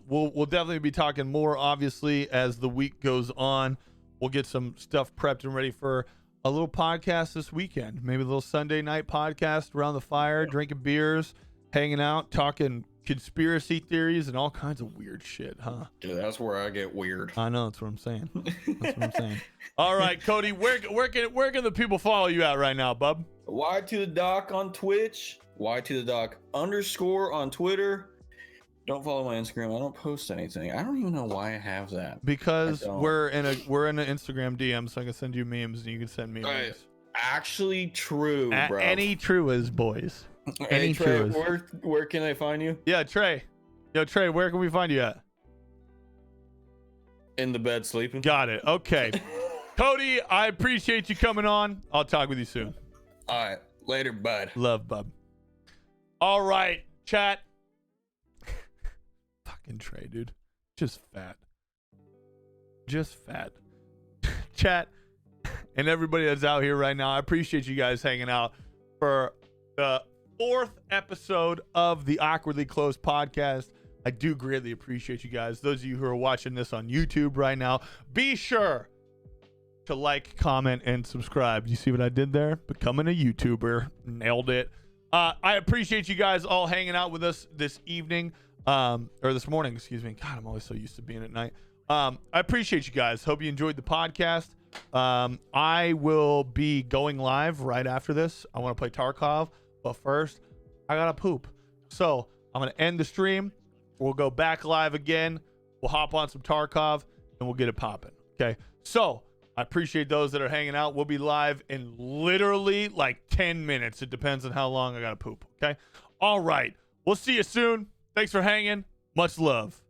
S1: We'll definitely be talking more, obviously, as the week goes on. We'll get some stuff prepped and ready for a little podcast this weekend. Maybe a little Sunday night podcast around the fire, drinking beers, hanging out, talking conspiracy theories and all kinds of weird shit, huh?
S2: Dude, that's where I get weird.
S1: I know, that's what I'm saying. That's what I'm saying. All right, Cody, where can the people follow you at right now, bub?
S2: Y to the Doc on Twitch, Y to the Doc _ on Twitter. Don't follow my Instagram. I don't post anything. I don't even know why I have that.
S1: Because we're in an Instagram DM, so I can send you memes and you can send me memes.
S2: Actually true, bro.
S1: Any true is, boys. Any
S2: Hey, Trey,
S1: true is.
S2: where can I find you?
S1: Yeah, Trey. Yo, Trey, where can we find you at?
S2: In the bed sleeping.
S1: Got it. Okay. Cody, I appreciate you coming on. I'll talk with you soon.
S2: All right. Later, bud.
S1: Love, bub. All right, chat. Fucking Trey, dude. Just fat. Just fat. Chat and everybody that's out here right now, I appreciate you guys hanging out for the 4th episode of the Awkwardly Close podcast. I do greatly appreciate you guys. Those of you who are watching this on YouTube right now, be sure to like, comment, and subscribe. You see what I did there? Becoming a YouTuber. Nailed it. I appreciate you guys all hanging out with us this evening, or this morning, excuse me. God, I'm always so used to being at night. I appreciate you guys. Hope you enjoyed the podcast. I will be going live right after this. I want to play Tarkov, but first, I gotta poop. So I'm gonna end the stream. We'll go back live again. We'll hop on some Tarkov and we'll get it popping. Okay. So I appreciate those that are hanging out. We'll be live in literally like 10 minutes. It depends on how long I gotta poop. Okay. All right. We'll see you soon. Thanks for hanging. Much love.